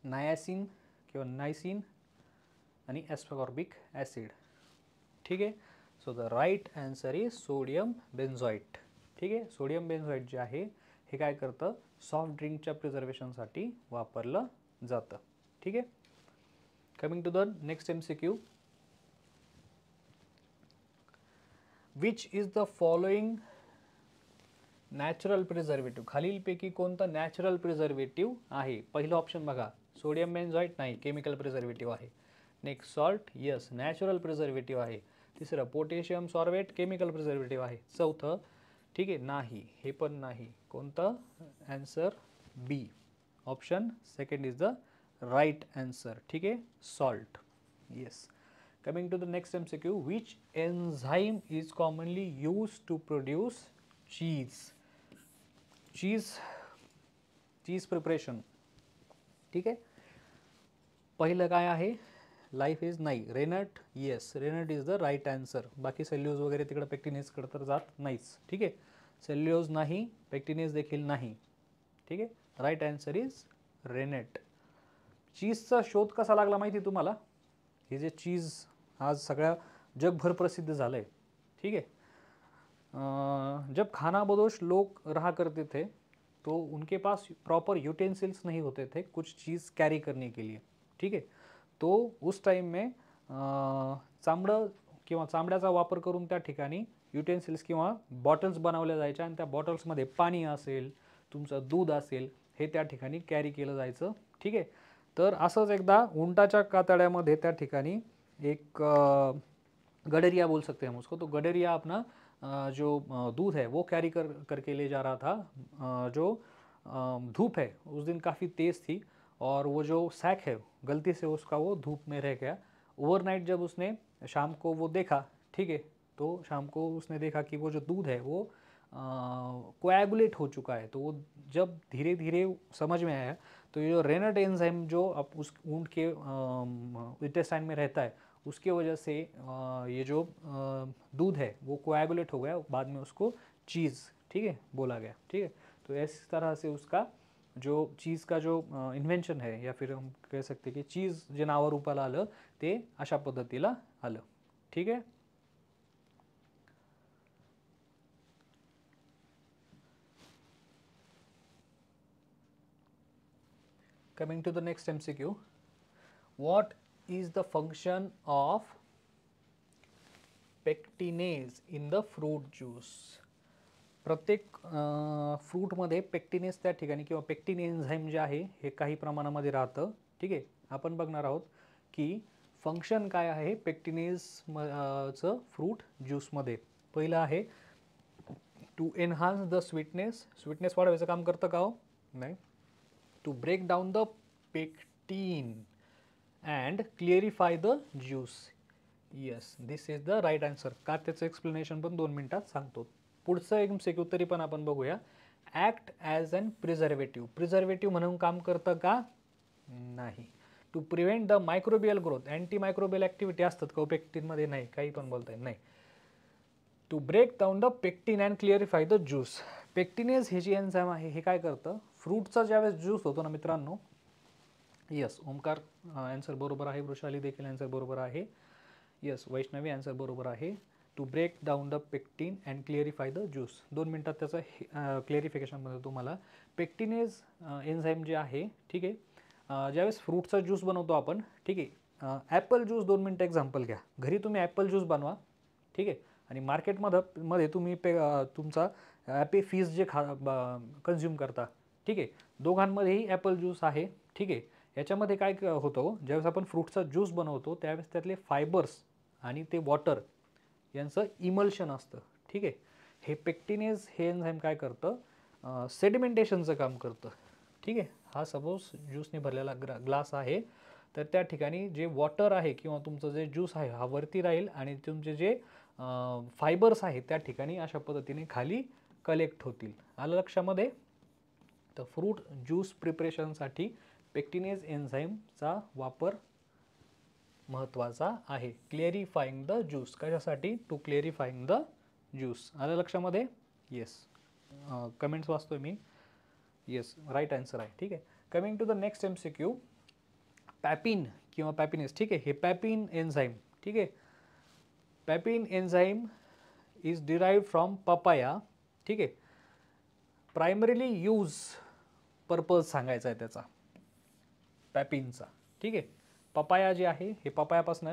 A: niacin किंवा नायसिन आणि ॲस्कॉर्बिक ॲसिड. ठीक आहे. So the right answer is sodium benzoate. ठीक आहे. सोडियम बेन्झोएट जे आहे हे काय करतं, सॉफ्ट ड्रिंकच्या प्रिझर्वेशनसाठी वापरलं जातं. ठीक आहे. Coming to the next MCQ, which is the following natural preservative. खालीलपैकी कोणतं नॅचरल प्रिझर्वेटिव्ह आहे. पहिलं ऑप्शन बघा, सोडियम बेन्झोएट, नाही, केमिकल प्रिझर्वेटिव्ह आहे. Next salt, yes, natural preservative आहे. तिसरं पोटॅशियम सॉर्बेट, केमिकल प्रिझर्वेटिव्ह आहे. चौथं, ठीक आहे, नाही, हे पण नाही. कोणतं answer, B, option second is the right answer. ठीक आहे, salt, yes. Coming to the next MCQ, which enzyme is commonly used to produce cheese? Cheese preparation. ठीक आहे. पहिलं काय आहे, लाईफ इज, नाही, rennet, yes, rennet is the right answer. बाकी cellulose वगैरे तिकडे पेक्टिनेजकडे तर जात नाहीच. ठीक आहे. सेल्युलोज नाही, पेक्टिनेज देखील नाही. ठीक आहे. Right answer is rennet. चीजचा शोध कसा लागला माहिती तुम्हाला. हे जे चीज आज सगळ्या जगभर प्रसिद्ध झालं आहे. ठीक है. जब खानाबदोश लोग रहा करते थे तो उनके पास प्रॉपर यूटेंसिल्स नहीं होते थे कुछ चीज़ कैरी करने के लिए. ठीक है. तो उस टाइम में चामडं किंवा चामड्याचा वापर करून त्या ठिकाणी युटेन्सिल्स किंवा बॉटल्स बनवल्या जायच्या आणि त्या बॉटल्समध्ये पाणी असेल, तुमचं दूध असेल, हे त्या ठिकाणी कॅरी केलं जायचं. ठीक आहे. तर असंच एकदा उंटाच्या कातड्यामध्ये त्या ठिकाणी एक गडरिया बोल सकते हैं हम उसको, तो गडरिया अपना जो दूध है वो कैरी करके ले जा रहा था. जो धूप है उस दिन काफ़ी तेज़ थी और वो जो सैक है गलती से उसका वो धूप में रह गया. ओवरनाइट जब उसने शाम को वो देखा, ठीक है, तो शाम को उसने देखा कि वो जो दूध है वो कोएगुलेट हो चुका है, तो वो जब धीरे धीरे समझ में आया तो ये जो रेनट एंजाइम जो अब उस ऊँट के इंटेस्टाइन में रहता है उसके वजह से ये जो दूध है वो कोएगुलेट हो गया, बाद में उसको चीज़, ठीक है, बोला गया, ठीक है। तो इस तरह से उसका जो चीज़ का जो इन्व्हेन्शन है, या फिर हम कह सकते की चीज जे नावारूपाला आलं ते अशा पद्धतीला आलं, ठीक आहे. Coming to the next MCQ, what is the function of pectinase in the fruit juice? प्रत्येक फ्रूटमध्ये पेक्टिनेस त्या ठिकाणी किंवा पेक्टिन एन्झाईम जे आहे हे काही प्रमाणामध्ये राहतं, ठीक आहे. आपण बघणार आहोत की फंक्शन काय आहे पेक्टिनेज चं फ्रूट ज्यूसमध्ये. पहिलं आहे to enhance the sweetness, sweetness वाढवायचं काम करतं का हो? नाही. To break down the pectin and clarify the juice. Yes, this is the right answer. का त्याचं एक्सप्लेनेशन पण 2 मिनिटात सांगतो. पुढचं MCQ तरी पण आपण बघूया. Act as an preservative, preservative म्हणून काम करतं का? नाही. To prevent the microbial growth, anti microbial activity असतात का पेक्टिनमध्ये? नाही. काही पण बोलताय नाही. To break down the pectin and clarify the juice. Pectinase हे जी एन्झाईम आहे हे काय करतं, फ्रूटचा ज्यावेळेस ज्यूस होतो ना मित्रांनो, यस ओमकार आन्सर बरोबर आहे, वृषाली देखील आन्सर बरोबर आहे, यस वैष्णवी आन्सर बरोबर आहे. To break down the pectin and clarify the juice. 2 मिनिटात त्याचं क्लिअरिफिकेशन बनवतो तुम्हाला. पेक्टिनेज एन्झाईम जे आहे, ठीक आहे, ज्यावेळेस फ्रूटचा ज्यूस बनवतो आपण, ठीक आहे, ॲपल ज्यूस 2 मिनिटं एक्झाम्पल घ्या. घरी तुम्ही ॲपल ज्यूस बनवा, ठीक आहे, आणि मार्केटमध्ये तुम्ही तुमचा ॲपी फीज जे कन्झ्युम करता, ठीक आहे, दोघांमध्येही ॲपल ज्यूस आहे, ठीक आहे. याच्यामध्ये काय होतं, ज्यावेळेस आपण फ्रूटचा ज्यूस बनवतो त्यावेळेस त्यातले फायबर्स आणि ते वॉटर यांचं इमल्शन असतं, ठीक आहे. हे पेक्टिनेज हे एन्झाईम काय करतं, सेडिमेंटेशनचं काम करतं, ठीक आहे. हा सपोज ज्यूसने भरलेला ग्लास आहे, तर त्या ठिकाणी जे वॉटर आहे किंवा तुमचं जे ज्यूस आहे हा वरती राहील आणि तुमचे जे फायबर्स आहेत त्या ठिकाणी अशा पद्धतीने खाली कलेक्ट होतील. आलं लक्षामध्ये? तर फ्रूट ज्यूस प्रिपरेशनसाठी पेक्टिनेज एन्झाईमचा वापर महत्त्वाचा आहे. क्लिअरिफाईंग द ज्यूस, कशासाठी? To clarifying the juice. आलं लक्षामध्ये? येस. कमेंट्स वाचतोय मी. येस, राईट आन्सर आहे, ठीक आहे. Coming to the next MCQ, papain किंवा पॅपिनेस, ठीक आहे, हे पॅपिन एन्झाईम, ठीक आहे. Papain enzyme is derived from papaya, ठीक आहे. प्रायमरीली यूज पर्पज सांगायचा आहे त्याचा पॅपिनचा, ठीक आहे. पपाया जे आहे हे पपायापासून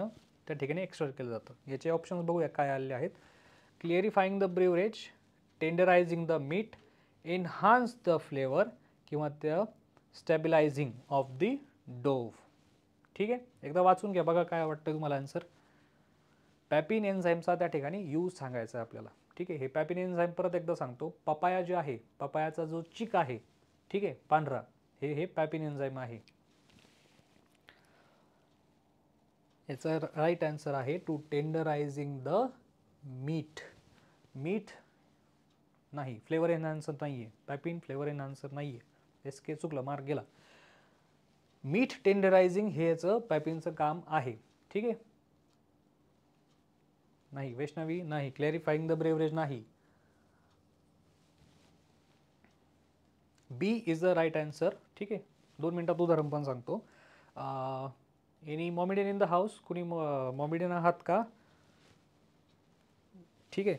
A: त्या ठिकाणी एक्सट्रॅक्ट केलं जातं. याचे ऑप्शन्स बघूया काय आलेले आहेत. Clarifying the beverage, tenderising the meat, enhance the flavour किंवा the stabilising of the dough, ठीक आहे. एकदा वाचून घ्या, बघा काय वाटतं तुम्हाला आन्सर. पॅपिन एन्झाईमचा त्या ठिकाणी यूज सांगायचा आहे आपल्याला, ठीक आहे. हे पॅपिन एन्झाईम परत एकदा सांगतो. पपाया जे आहे, पपायाचा जो चिक आहे, ठीक आहे, पांढरा, हे पॅपिन एन्झाईम आहे. याचा राईट आन्सर आहे टू टेंडरायझिंग द मीट. मीठ नाही, फ्लेवर एनहान्सर नाही आहे. पॅपिन फ्लेवर एनहान्सर नाही आहे. SK चुकलं, मार्क गेला. मीठ टेंडरायझिंग हे याचं पॅपिनचं काम आहे, ठीक आहे. नाही वैष्णवी नाही. क्लॅरिफाईंग द ब्रेवरेज नाही. बी इज द राईट आन्सर, ठीक आहे. 2 मिनिटात उदाहरण पण सांगतो. एनी मॉमिडियन इन द हाऊस, कुणी मॉमिडियन आहात का? ठीक आहे.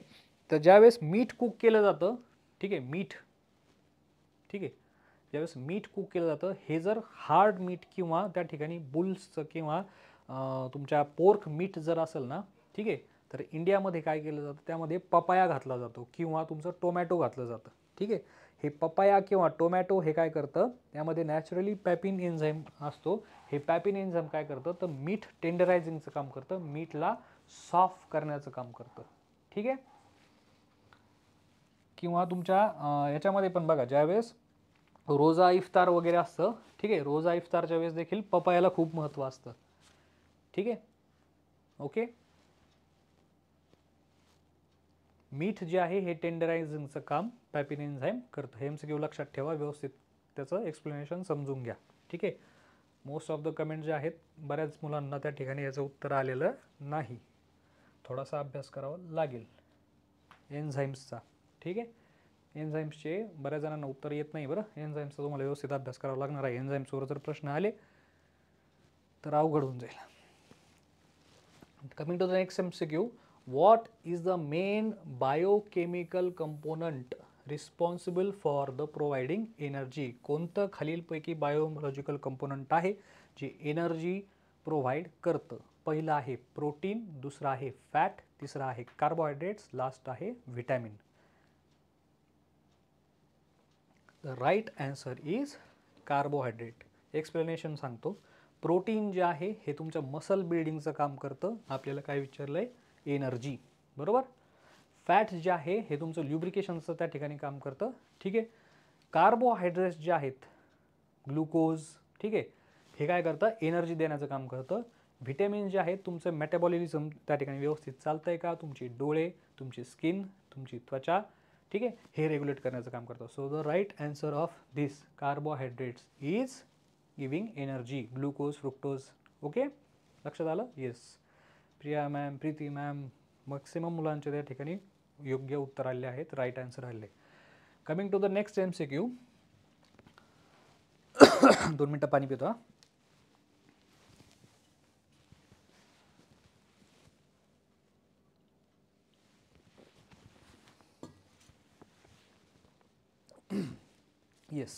A: तर ज्यावेळेस मीठ कुक केलं जातं, ठीक आहे, मीठ, ठीक आहे, ज्यावेळेस मीठ कुक केलं जातं, हे जर हार्ड मीठ किंवा त्या ठिकाणी बुल्सचं किंवा तुमच्या पोर्क मीठ जर असेल ना, ठीक आहे, तर इंडियामध्ये काय केलं जातं, त्यामध्ये पपाया घातला जातो किंवा तुमचं टोमॅटो घातलं जातं, ठीक आहे. हे पपाया किंवा टोमॅटो हे काय करतं, त्यामध्ये नॅचरली पॅपिन एन्झाईम असतो. हे पॅपिन एन्झाईम काय करतं, तर मीठ टेंडरायझिंगचं काम करतं, मीठला सॉफ्ट करण्याचं काम करतं, ठीक आहे. किंवा तुमच्या याच्यामध्ये पण बघा, ज्यावेळेस रोजा इफ्तार वगैरे असतं, ठीक आहे, रोजा इफ्तारच्या वेळेस देखील पपायाला खूप महत्त्व असतं, ठीक आहे. ओके. मीठ जे आहे हे टेंडरायझिंगचं काम पॅपिन एन्झाईम करतं. हे MCQ लक्षात ठेवा, व्यवस्थित त्याचं एक्सप्लेनेशन समजून घ्या. ठीक आहे. मोस्ट ऑफ द कमेंट जे आहेत, बऱ्याच मुलांना त्या ठिकाणी याचं उत्तर आलेलं नाही. थोडासा अभ्यास करावा लागेल एन्झाईम्सचा. ठीक आहे. एन्झाईम्सचे बऱ्याच जणांना उत्तर येत नाही बरं. एन्झाईम्सचा तुम्हाला व्यवस्थित अभ्यास करावा लागणार आहे. एन्झाईम्सवर जर प्रश्न आले तर अवघड होऊन जाईल. Coming to the next MCQ, what is the main biochemical component responsible for the providing energy? कोणतं खालीलपैकी बायोलॉजिकल कंपोनंट आहे जे एनर्जी प्रोव्हाइड करतं? पहिलं आहे प्रोटीन, दुसरं आहे फॅट, तिसरं आहे कार्बोहायड्रेट्स, लास्ट आहे vitamin. The right answer is carbohydrate. Explanation सांगतो. प्रोटीन जे आहे हे तुमच्या मसल बिल्डिंगचं काम करतं. आपल्याला काय विचारलंय? एनर्जी. बरोबर. फॅट जे आहे हे तुमचं ल्युब्रिकेशनचं त्या ठिकाणी काम करतं. ठीक आहे. कार्बोहायड्रेट्स जे आहेत, ग्लुकोज, ठीक आहे, हे काय करतं? एनर्जी देण्याचं काम करतं. व्हिटॅमिन जे आहेत तुमचं मेटाबॉलिझम त्या ठिकाणी व्यवस्थित चालतंय का, तुमची डोळे, तुमची स्किन, तुमची त्वचा, ठीक आहे, हे रेग्युलेट करण्याचं काम करतं. So the right answer of this carbohydrates is giving energy, glucose, fructose. Okay, लक्षात आलं? Yes. Priya ma'am, Preeti ma'am, maximum मुलांचे त्या ठिकाणी योग्य उत्तर आले आहेत, राईट आन्सर आले. Coming to the next MCQ. 2 मिनटं पाणी पितो. Yes.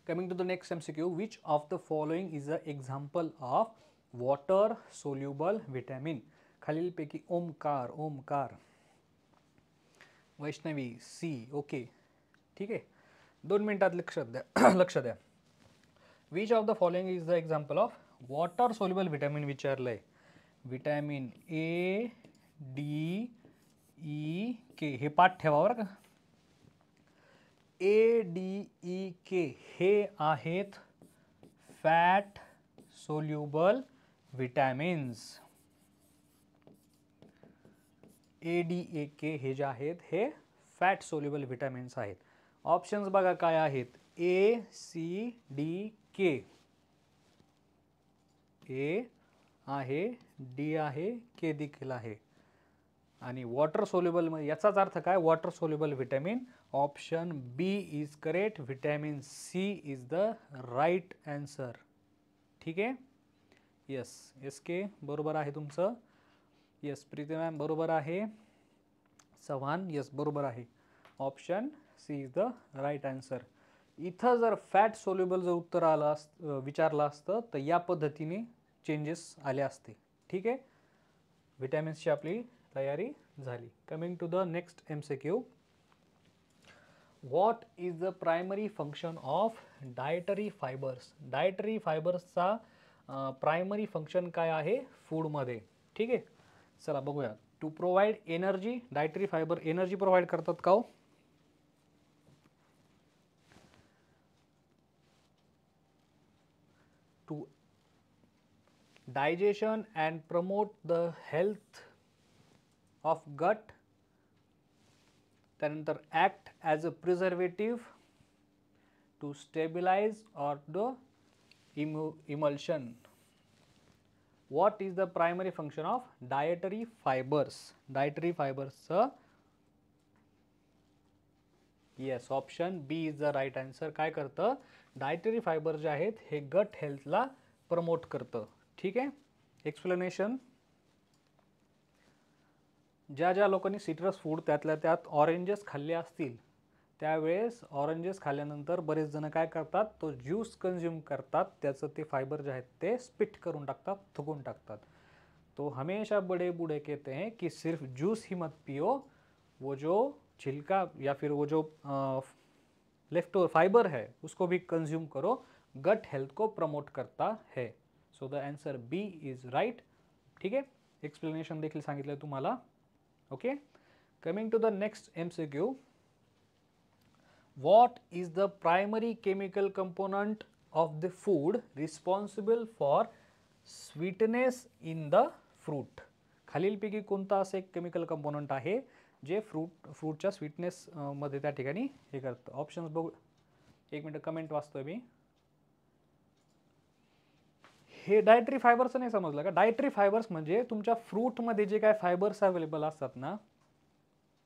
A: Coming to the next MCQ, which of the following is an example of water soluble vitamin? खालीलपैकी ओमकार, ओमकार, वैष्णवी, सी. ओके, ठीक आहे. 2 मिनिटात लक्षात द्या. लक्ष द्या. Which of the following is the example of water soluble vitamin विचारलंय. Vitamin A, D, E, K. हे पाठ ठेवा बरं का. A, D, E, K हे आहेत fat soluble vitamins. A, D, E, K हे जे आहेत हे फॅट सोल्युबल विटॅमिन्स आहेत. ऑप्शन्स बघा काय आहेत. A, C, D, K. A आहे, D आहे, K देखील आहे. आणि वॉटर सोल्युबल मध्ये याचाच अर्थ काय? Water soluble vitamin. Option B is correct. Vitamin C is the right answer. ठीक आहे. येस, SK बरोबर आहे तुमचं. येस, प्रीती मॅम बरोबर आहे. चव्हाण, येस बरोबर आहे. Option C is the right answer. इथं जर फॅट सोल्युबल जर उत्तर आलं विचारलं असतं तर या पद्धतीने चेंजेस आले असते. ठीक आहे. व्हिटॅमिन्सची आपली तयारी झाली. Coming to the next MCQ. What is the primary function of dietary fibres? Dietary फायबर्सचा प्रायमरी फंक्शन काय आहे फूडमध्ये? ठीक आहे. चला बघूया. To provide energy. Dietary fibre energy provide करतात का हो? To digestion and promote the health of gut. त्यानंतर act as a preservative to stabilize or the emulsion. What is the primary function of dietary fibers? Dietary fibers. Yes, option B is the right answer. काय करतं? Dietary fibre जे आहेत हे गट हेल्थला promote करतं. ठीक आहे. एक्सप्लेनेशन. ज्या ज्या लोकांनी सिट्रस फूड त्यातल्या त्यात ऑरेंजेस खाल्ले असतील त्यावेळेस ऑरेंजेस खाल्ल्यानंतर बरेच जण काय करतात? तो ज्यूस कंझ्युम करतात. त्याचं ते फायबर जे आहेत ते स्पिट करून टाकतात, थुकून टाकतात. तो हमेशा बड़े बूढ़े कहते हैं कि सिर्फ जूस ही मत पियो, वो जो छिलका या फिर वो जो लेफ्ट ओवर फाइबर है उसको भी कंज्यूम करो, गट हेल्थ को प्रमोट करता है. So the answer B is right. ठीक आहे. एक्सप्लेनेशन देखील सांगितलं तुम्हाला. Okay. Coming to the next MCQ. What is the primary chemical component of the food responsible for sweetness in the fruit? खालीलपैकी कोणता असा एक केमिकल कंपोनंट आहे जे फ्रूटच्या स्वीटनेस मध्ये त्या ठिकाणी हे करतं. ऑप्शन्स बघू, एक मिनिट कमेंट वाचतोय मी. हे डायटरी फायबरचं नाही समजलं का? डायटरी फायबर्स म्हणजे तुमच्या फ्रूटमध्ये जे काय फायबर्स अवेलेबल असतात ना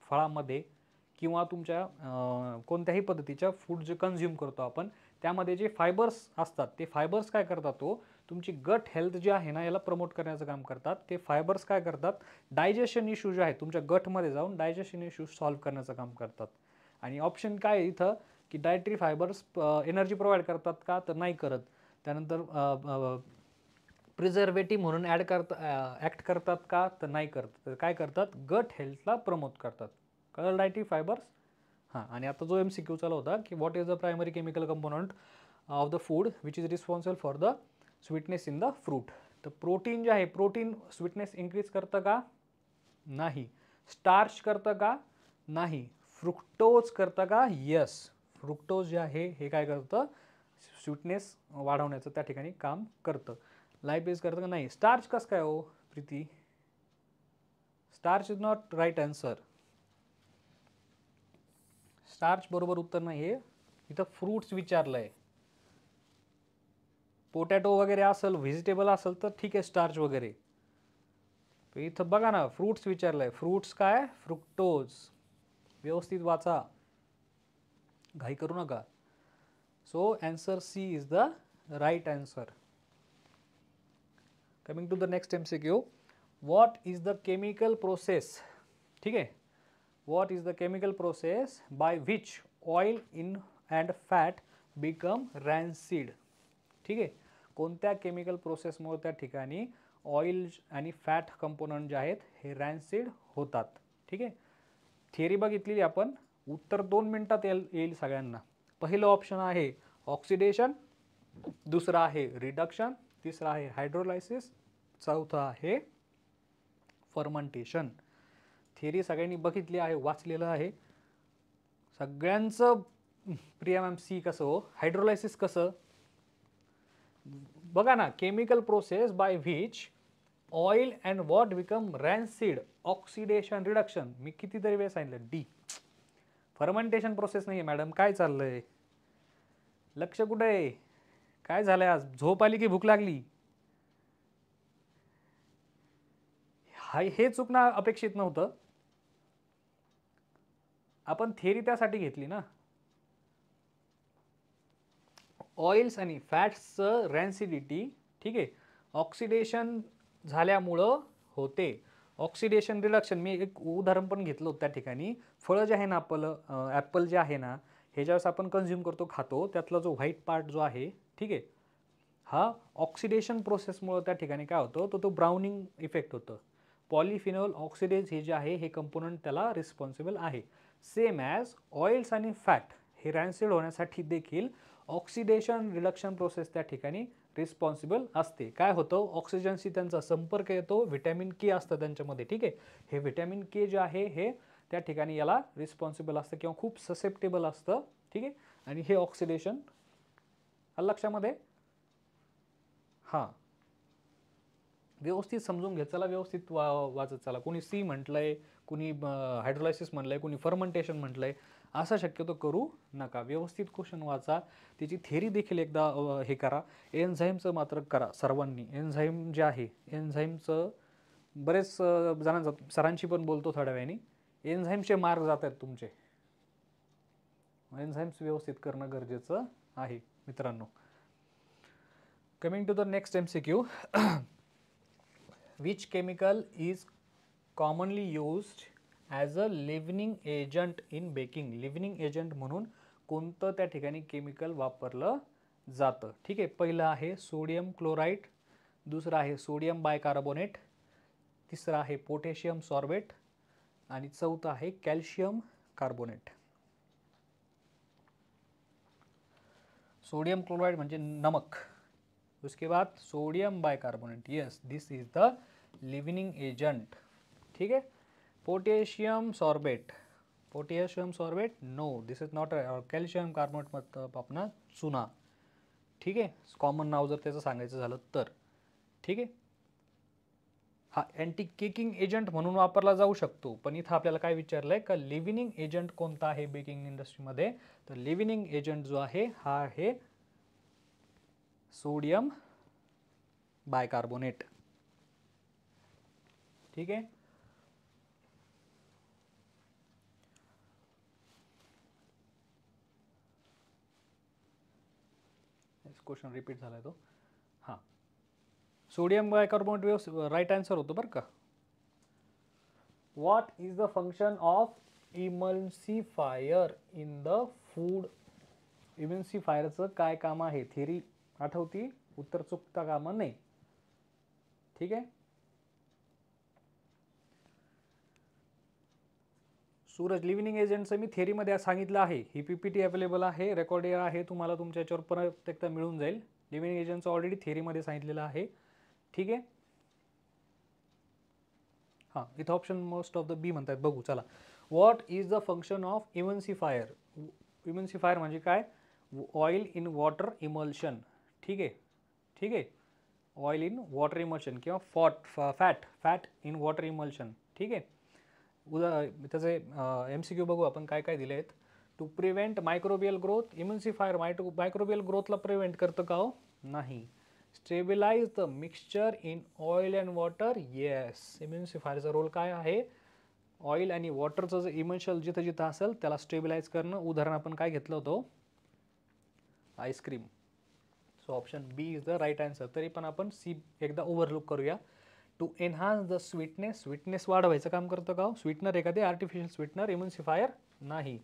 A: फळामध्ये, किंवा तुमच्या कोणत्याही पद्धतीच्या फूड जे कन्झ्युम करतो आपण त्यामध्ये जे फायबर्स असतात ते फायबर्स काय करतात, तो तुमची गट हेल्थ जी आहे ना याला प्रमोट करण्याचं काम करतात. ते फायबर्स काय करतात, डायजेशन इश्यू जे आहे तुमच्या गटमध्ये जाऊन डायजेशन इश्यू सॉल्व्ह करण्याचं काम करतात. आणि ऑप्शन काय इथं की डायटरी फायबर्स एनर्जी प्रोव्हाइड करतात का, तर नाही करत. त्यानंतर प्रिझर्वेटिव्ह म्हणून ॲक्ट करतात का, तर नाही करत. तर काय करतात, गट हेल्थला प्रमोट करतात. कळलं डायटरी फायबर्स? हां. आणि आता जो MCQ चालू होता की what is the primary chemical component of the food which is responsible for the sweetness in the fruit. तर प्रोटीन जे आहे, प्रोटीन स्वीटनेस इंक्रीज करतं का, नाही. स्टार्च करतं का, नाही. फ्रुक्टोज करतं का, यस. फ्रुक्टोज जे आहे हे काय करतं, स्वीटनेस वाढवण्याचं त्या ठिकाणी काम करतं. लायपेज करतं का, नाही. स्टार्च कसं काय हो Preeti? Starch is not right answer. Starch बरोबर उत्तर नाही आहे. इथं फ्रूट्स विचारलंय. पोटॅटो वगैरे असेल, व्हेजिटेबल असेल तर ठीक आहे, स्टार्च वगैरे. इथं बघा ना, फ्रूट्स विचारलंय. फ्रूट्स काय, फ्रुक्टोज. व्यवस्थित वाचा, घाई करू नका. So answer C is the right answer. Coming to the next MCQ. What is the chemical process, ठीक आहे, what is the chemical process by which oil in and fat become rancid. ठीक आहे, कोणत्या केमिकल प्रोसेसमुळे त्या ठिकाणी oil आणि fat component जे आहेत हे रॅन्सिड होतात. ठीक आहे, थिअरी बघितलेली आपण. उत्तर 2 मिनिटात येईल सगळ्यांना. पहिलं ऑप्शन आहे ऑक्सिडेशन, दुसरा आहे रिडक्शन, तिसरा आहे हायड्रोलायसिस, चौथा आहे फर्मेंटेशन. थिअरी सगळ्यांनी बघितली आहे, वाचलेलं आहे सगळ्यांचं. प्रिया मॅम सी कसं हो, हायड्रोलायसिस कसं? बघा ना, chemical process by which oil and what become rancid, oxidation reduction. मी कितीतरी वेळ सांगितलं डी. फर्मेंटेशन प्रोसेस नाही आहे मॅडम. काय चाललंय, लक्ष कुठे आहे? काय झालंय, आज झोप आली की भूक लागली? हे चुकणं अपेक्षित नव्हतं. आपण थिअरी त्यासाठी घेतली ना. ऑइल्स आणि फॅट्सचं रॅन्सिडिटी, ठीक आहे, ऑक्सिडेशन झाल्यामुळं होते. ऑक्सिडेशन रिडक्शन मी एक उदाहरण पण घेतलं होतं त्या ठिकाणी. फळं जे आहे ना, ॲपल जे आहे ना, हे ज्यावेळेस आपण कन्झ्युम करतो, खातो, त्यातला जो व्हाईट पार्ट जो आहे, ठीक आहे, हा ऑक्सिडेशन प्रोसेसमुळं त्या ठिकाणी काय होतं, तो ब्राउनिंग इफेक्ट होतं. पॉलिफिनॉल ऑक्सिडेज हे जे आहे हे कंपोनंट त्याला रिस्पॉन्सिबल आहे. सेम ॲज ऑइल्स आणि फॅट हे रॅन्सिड होण्यासाठी देखील ऑक्सिडेशन रिडक्शन प्रोसेस त्या ठिकाणी रिस्पॉन्सिबल असते. काय होतं, ऑक्सिजनशी त्यांचा संपर्क येतो, व्हिटॅमिन के असतं त्यांच्यामध्ये. ठीक आहे, हे व्हिटॅमिन के जे आहे हे त्या ठिकाणी याला रिस्पॉन्सिबल असतं किंवा खूप ससेप्टेबल असतं. ठीक आहे, आणि हे ऑक्सिडेशन लक्षामध्ये. हां, व्यवस्थित समजून घ्या, चला व्यवस्थित वाचत चला. कोणी सी म्हटलंय, कुणी हायड्रोलायसिस म्हटलंय, कुणी फर्मेंटेशन म्हटलंय, असं शक्यतो करू नका. व्यवस्थित क्वेश्चन वाचा, त्याची थेरी देखील एकदा हे करा. एन्झाईमचं मात्र करा सर्वांनी. एन्झाईम जे आहे, एन्झाईमचं बरेच जणांचा, सरांशी पण बोलतो थोड्या वेळाने, एन्झाईमचे मार्क जात आहेत तुमचे. एन्झाईम्स व्यवस्थित करणं गरजेचं आहे मित्रांनो. Coming to the next MCQ. Which chemical is commonly used as a leavening agent in baking? Leavening agent म्हणून कोणतं त्या ठिकाणी केमिकल वापरलं जातं? ठीक आहे, पहिलं आहे सोडियम क्लोराईड, दुसरं आहे सोडियम बायकार्बोनेट, तिसरं आहे पोटॅशियम सॉर्बेट आणि चौथं आहे कॅल्शियम कार्बोनेट. सोडियम क्लोराइड म्हणजे नमक, उसके बाद sodium bicarbonate, yes this is the leavening agent. ठीक है, potassium sorbate, potassium sorbate no, this is not. Calcium carbonate मतलब अपना चुना. ठीक आहे, कॉमन नाव जर त्याचं सांगायचं झालं तर. ठीक आहे, हा अँटी केकिंग एजंट म्हणून वापरला जाऊ शकतो, पण इथं आपल्याला काय विचारलंय का लिव्हिंग एजंट कोणता आहे बेकिंग इंडस्ट्रीमध्ये, तर लिव्हिंग एजंट जो आहे हा आहे सोडियम बायकार्बोनेट. ठीक आहे. क्वेश्चन रिपीट झालाय तो. हां, सोडियम बायकार्बोनेट राईट आन्सर होतो बरं का. What is the function of emulsifier in the food. इमल्सिफायरचं काय काम आहे, थेरी आठवती, उत्तर चुकता कामा नाही. ठीक आहे. सूरज, लिव्हिंग एजंटचं मी थेरीमध्ये सांगितलं आहे. ही पीपीटी अवेलेबल आहे, रेकॉर्डेड आहे, तुम्हाला तुमच्या याच्यावर परत एकदा मिळून जाईल. लिव्हिंग एजंटचं ऑलरेडी थेरीमध्ये सांगितलेलं आहे. ठीक आहे. हां, इथं ऑप्शन मोस्ट ऑफ द बी म्हणतात, बघू चला. What is the function of emulsifier. Emulsifier म्हणजे काय, ऑइल इन वॉटर इमल्शन. ठीक आहे. ठीक आहे. ऑइल इन वॉटर इमल्शन किंवा फॅट इन वॉटर इमल्शन. ठीक आहे. त्याचे MCQ बघू आपण काय काय दिले आहेत. To prevent microbial growth. Emulsifier microbial ग्रोथला प्रिव्हेंट करतं का हो, नाही. Stabilise the mixture in oil and water, yes. इम्युनिफायरचा रोल काय आहे, ऑइल आणि वॉटरचं जे इमल्शन जिथं जिथं असेल त्याला स्टेबिलाइज करणं. उदाहरण आपण काय घेतलं होतं, ice cream. So option B is the right answer. तरी पण आपण सी एकदा ओव्हरलुक करूया. To enhance the sweetness. Sweetness वाढवायचं काम करतं का, स्वीटनर एखादे आर्टिफिशियल स्वीटनर. इम्युनिफायर नाही.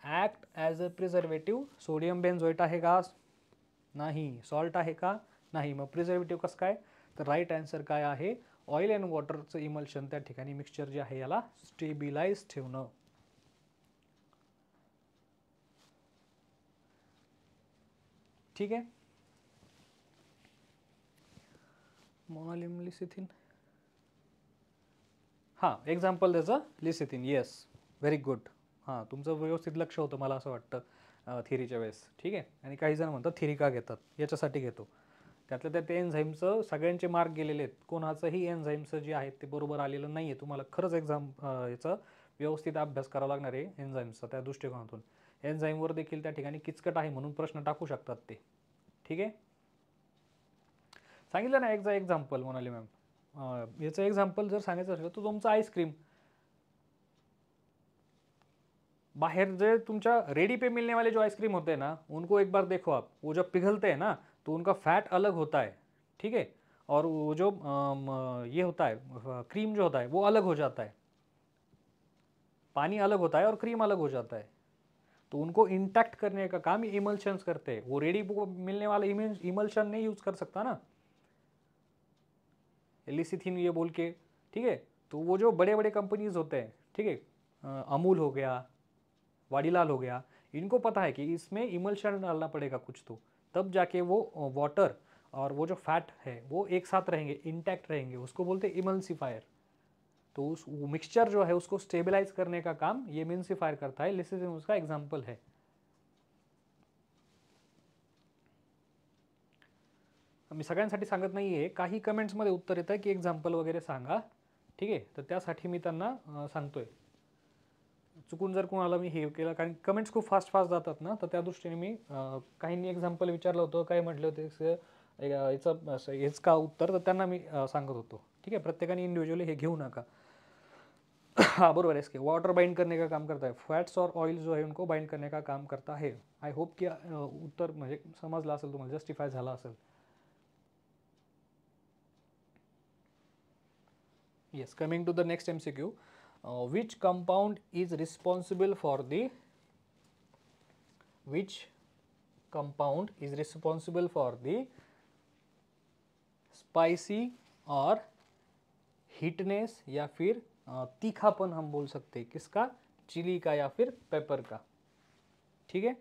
A: Act as a preservative. Sodium benzoate आहे का, नाही. सॉल्ट आहे का, नाही. मग प्रिझर्वेटिव्ह कसं काय, तर राईट आन्सर काय आहे, ऑइल अँड वॉटरचं इमल्शन त्या ठिकाणी मिक्सचर जे आहे याला स्टेबिलाइज ठेवणं. ठीक आहे. मोनोलिम लिसिथिन, हां एक्झाम्पल त्याचं लिसिथिन, येस, व्हेरी गुड. हां, तुमचं व्यवस्थित लक्ष होतं मला असं वाटतं थिरीच्या वेळेस. ठीक आहे. आणि काही जण म्हणतात थिरी का घेतात, याच्यासाठी घेतो. त्यातल्या त्यात ते एन्झाईमचं सगळ्यांचे मार्क गेलेले आहेत, कोणाचंही एन्झाईमचं जे आहे ते बरोबर आलेलं नाही आहे. तुम्हाला खरंच याचा व्यवस्थित अभ्यास करावा लागणार आहे एन्झाईमचा त्या दृष्टिकोनातून. एन्झाईमवर देखील त्या ठिकाणी किचकट आहे म्हणून प्रश्न टाकू शकतात ते. ठीक आहे. सांगितलं ना एक्झाम्पल म्हणाले मॅम. याचं एक्झाम्पल जर सांगायचं असेल तर तुमचं आईस्क्रीम. बाहर जो तुमचा रेडी पे मिलने वाले जो आइसक्रीम होते हैं ना, उनको एक बार देखो आप, वो जब पिघलते हैं ना तो उनका फैट अलग होता है. ठीक है. और वो जो ये होता है क्रीम जो होता है वो अलग हो जाता है. पानी अलग होता है और क्रीम अलग हो जाता है. तो उनको इंटैक्ट करने का काम इमल्शंस करते हैं. वो रेडी मिलने वाला इमल्शन नहीं यूज कर सकता ना, लिसिथिन ये बोल के. ठीक है. तो वो जो बड़े बड़े कंपनीज होते हैं, ठीक है, अमूल हो गया, वाडीलाल हो गया, इनको पता है कि इसमें इमल्शन डालना पड़ेगा कुछ, तो तब जाके वो वाटर और वो जो फैट है वो एक साथ रहेंगे, इंटैक्ट रहेंगे, उसको बोलते हैं इमल्सिफायर. तो उस मिक्सचर जो है उसको स्टेबलाइज करने का काम ये इमल्सिफायर करता है. लिसिथिन उसका एग्जाम्पल है. मी सगळ्यांसाठी सांगत नाही आहे, काही कमेंट्समध्ये उत्तर येतं की एक्झाम्पल वगैरे सांगा. ठीक आहे. तर त्यासाठी मी त्यांना सांगतोय. चुकून जर कोणाला मी हे केलं, कारण कमेंट्स खूप फास्ट जातात ना, तर त्या दृष्टीने मी काहींनी एक्झाम्पल विचारलं होतं, काय म्हटलं होते याचं हेच का उत्तर, तर त्यांना मी सांगत होतो. ठीक आहे. प्रत्येकाने इंडिव्हिज्युअली हे घेऊ नका. हाँ बरोबर है. इसके वाटर बाइंड करने का काम करता है, फॅट्स और ऑइल जो है उनको बाइंड करने का काम करता है. आय होप की उत्तर म्हणजे समजलं असेल तुम्हाला, जस्टिफाय झालं असेल. Yes, coming to the next MCQ. Which compound is responsible for the spicy और हिटनेस या फिर तीखापन हम बोल सकते हैं किसका, चिली का या फिर पेपर का. ठीक है.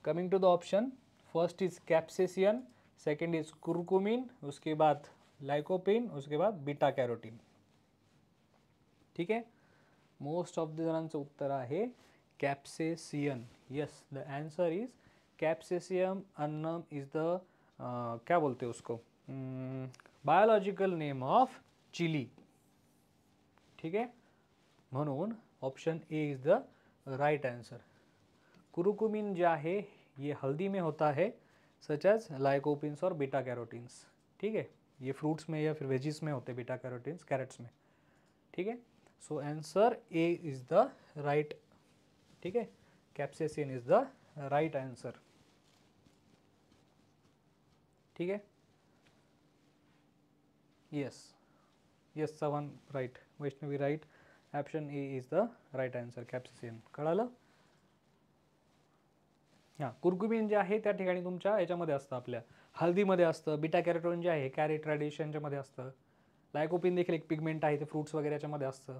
A: Coming to the option, first is capsaicin, second is curcumin, उसके बाद लाइकोपिन, उसके बाद बीटा कॅरोटीन. ठीक आहे. मोस्ट ऑफ द जणांचं उत्तर आहे capsaicin. Yes, the answer is capsaicin अन्नम इज द क्या बोलते हैं उसको, बायोलॉजिकल नेम ऑफ चिली. ठीक है, म्हणून option A is the right answer. Curcumin जो है ये हल्दी में होता है, सच एज लाइकोपिन्स और बीटा कैरोटीन्स. ठीक है, ये फ्रूट्स में या फिर वेजिस में होते हैं बीटा कैरोटीन्स, कैरेट्स में. ठीक है, so answer A is the right. ठीक है, capsaicin is the right answer. ठीक है, yes yes Sawan right, Vaishnavi right. Option A is the right answer, capsaicin. कळालं. हां, कुर्कुमिन जे आहे त्या ठिकाणी तुमच्या याच्यामध्ये असतं, आपल्या हळदीमध्ये असतं. बीटा कॅरोटीन जे आहे कॅरेट रेडिएशनच्या मध्ये असतं. लायकोपिन देखील एक पिगमेंट आहे, ते फ्रूट्स वगैरे याच्यामध्ये असतं.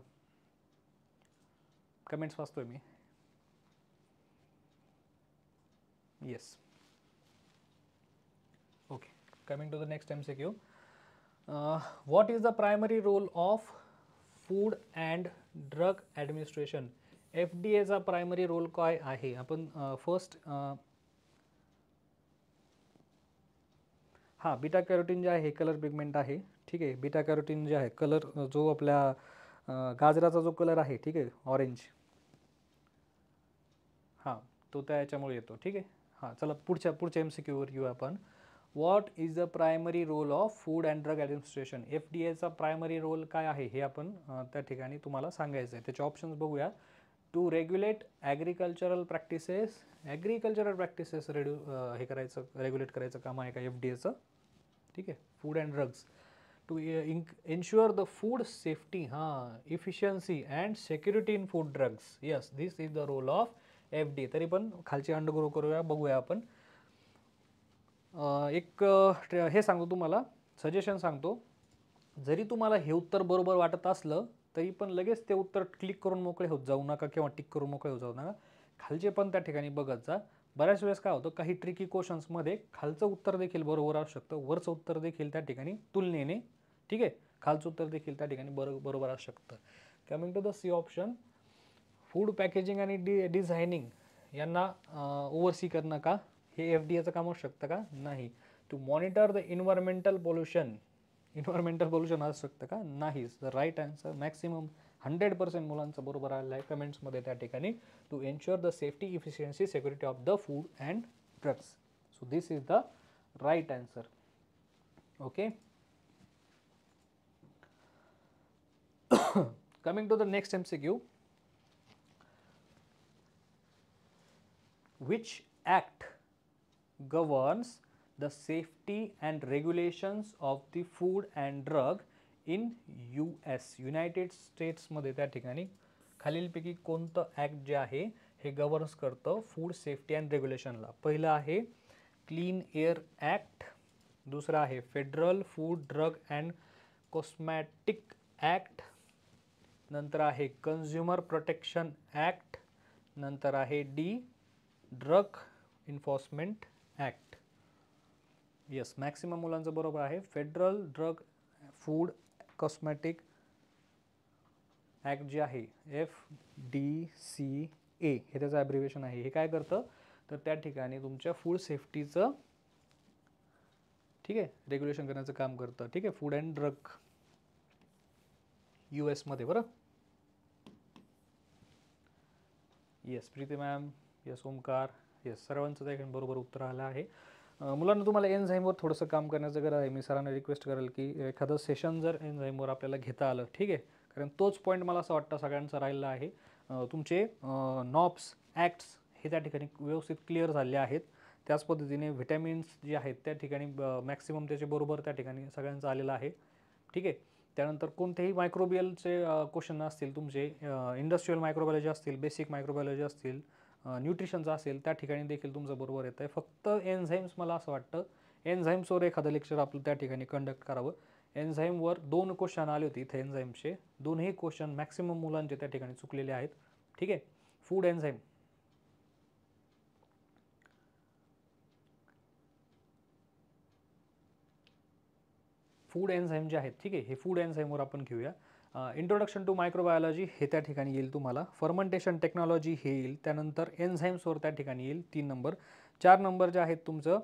A: कमेंट्स वाचतोय मी. Yes, okay. Coming to the next MCQ. What is the primary role of food and drug administration. FDA primary role काय आहे. आपण फर्स्ट हां, बीटा कॅरोटीन जे आहे कलर पिगमेंट आहे. ठीक आहे, बीटा कॅरोटीन जे आहे कलर, जो आपल्या गाजराचा जो कलर आहे, ठीक आहे, ऑरेंज, हां, तो त्या याच्यामुळे येतो. ठीक आहे, हां, चला पुढच्या MCQवर येऊ आपण. What is the primary role of food and drug administration. FDAचा प्रायमरी रोल काय आहे हे आपण त्या ठिकाणी तुम्हाला सांगायचं आहे. त्याचे ऑप्शन्स बघूया. To regulate agricultural practices. Agricultural practices हे करायचं, रेग्युलेट करायचं काम आहे का FDAचं. ठीक आहे, food and drugs. To ensure the food safety, हां, efficiency and security in food drugs. Yes, this is the role of FDA. तरी पण खालची अंडरग्रो करूया, बघूया आपण. एक हे सांगतो तुम्हाला, सजेशन सांगतो. जरी तुम्हाला हे उत्तर बरोबर वाटत असलं तरी पण लगेच ते उत्तर क्लिक करून मोकळे होत जाऊ नका किंवा टिक करून मोकळे होत जाऊ नका. खालचे पण त्या ठिकाणी बघत जा. बऱ्याच वेळेस काय होतं, काही ट्रिकी क्वेश्चन्समध्ये खालचं उत्तर देखील बरोबर असू शकतं, वरचं उत्तर देखील त्या ठिकाणी तुलनेने, ठीक आहे, खालचं उत्तर देखील त्या ठिकाणी बरोबर असू शकतं. Coming to the C option. Food packaging आणि डिझायनिंग यांना ओव्हरसी करणं का, हे FDAचं काम असू शकतं का. नाही. To monitor the environmental pollution असू शकतं का. नाही. The right answer. मॅक्सिमम 100% मुलांचं बरोबर आलेलं आहे कमेंट्समध्ये त्या ठिकाणी. To ensure the safety, efficiency, security of the food and drugs. So this is the right answer. Okay. Coming to the next MCQ. Which act governs the safety and regulations of the food and drug in US. United स्टेट्समध्ये त्या ठिकाणी खालीलपैकी कोणतं act जे आहे हे governs करतं food safety and रेग्युलेशनला. पहिलं आहे क्लीन एअर ॲक्ट, दुसरं आहे federal food drug and cosmetic act, नंतर आहे कन्झ्युमर प्रोटेक्शन ॲक्ट, नंतर आहे drug enforcement act. Yes, maximum मुलांचं बरोबर आहे. Federal drug food cosmetic act जे आहे FDCA हे त्याचं ॲब्रिव्हिएशन आहे. हे काय करतं तर त्या ठिकाणी तुमच्या फूड सेफ्टीचं, ठीक आहे, रेग्युलेशन करण्याचं काम करतं. ठीक आहे, फूड अँड ड्रग US मध्ये. बरं. Yes, Preeti ma'am, yes, Omkar, yes, सर्वांचं त्या ठिकाणी बरोबर उत्तर आलं आहे. मुलांना तुम्हाला एन्झाईमवर थोडंसं काम करण्याचं गरज आहे. मी सरांना रिक्वेस्ट करेल की एखादं सेशन जर एन्झाईमवर आपल्याला घेता आलं, ठीक आहे, कारण तोच पॉईंट मला असं वाटतं सगळ्यांचा राहिलेला आहे. तुमचे नॉब्स, ॲक्ट्स हे त्या ठिकाणी व्यवस्थित क्लिअर झाले आहेत. त्याच पद्धतीने व्हिटॅमिन्स जे आहेत त्या ठिकाणी मॅक्सिमम त्याचे बरोबर त्या ठिकाणी सगळ्यांचं आलेलं आहे. ठीक आहे. त्यानंतर कोणतेही मायक्रोबियलचे क्वेश्चन असतील तुमचे, इंडस्ट्रियल मायक्रोबायोलॉजी असतील, बेसिक मायक्रोबायोलॉजी असतील, न्यूट्रिशनचं असेल, त्या ठिकाणी देखील तुमचं बरोबर येतं आहे. फक्त एन्झाईम्स, मला असं वाटतं एन्झाईम्सवर एखादं लेक्चर आपलं त्या ठिकाणी कंडक्ट करावं. एन्झाईमवर 2 क्वेश्चन आले होते इथे एन्झाईमचे. दोन्ही क्वेश्चन मॅक्सिमम मुलांचे त्या ठिकाणी चुकलेले आहेत. ठीक आहे. फूड एन्झाईम, जे आहेत, ठीक आहे, हे फूड एन्झाईमवर आपण घेऊया. इंट्रोडक्शन टू मायक्रोबायोलॉजी हे त्या ठिकाणी येईल तुम्हाला. फर्मेंटेशन टेक्नॉलॉजी हे येईल. त्यानंतर एन्झाईम्सवर त्या ठिकाणी येईल 3 नंबर. 4 नंबर जे आहेत तुमचं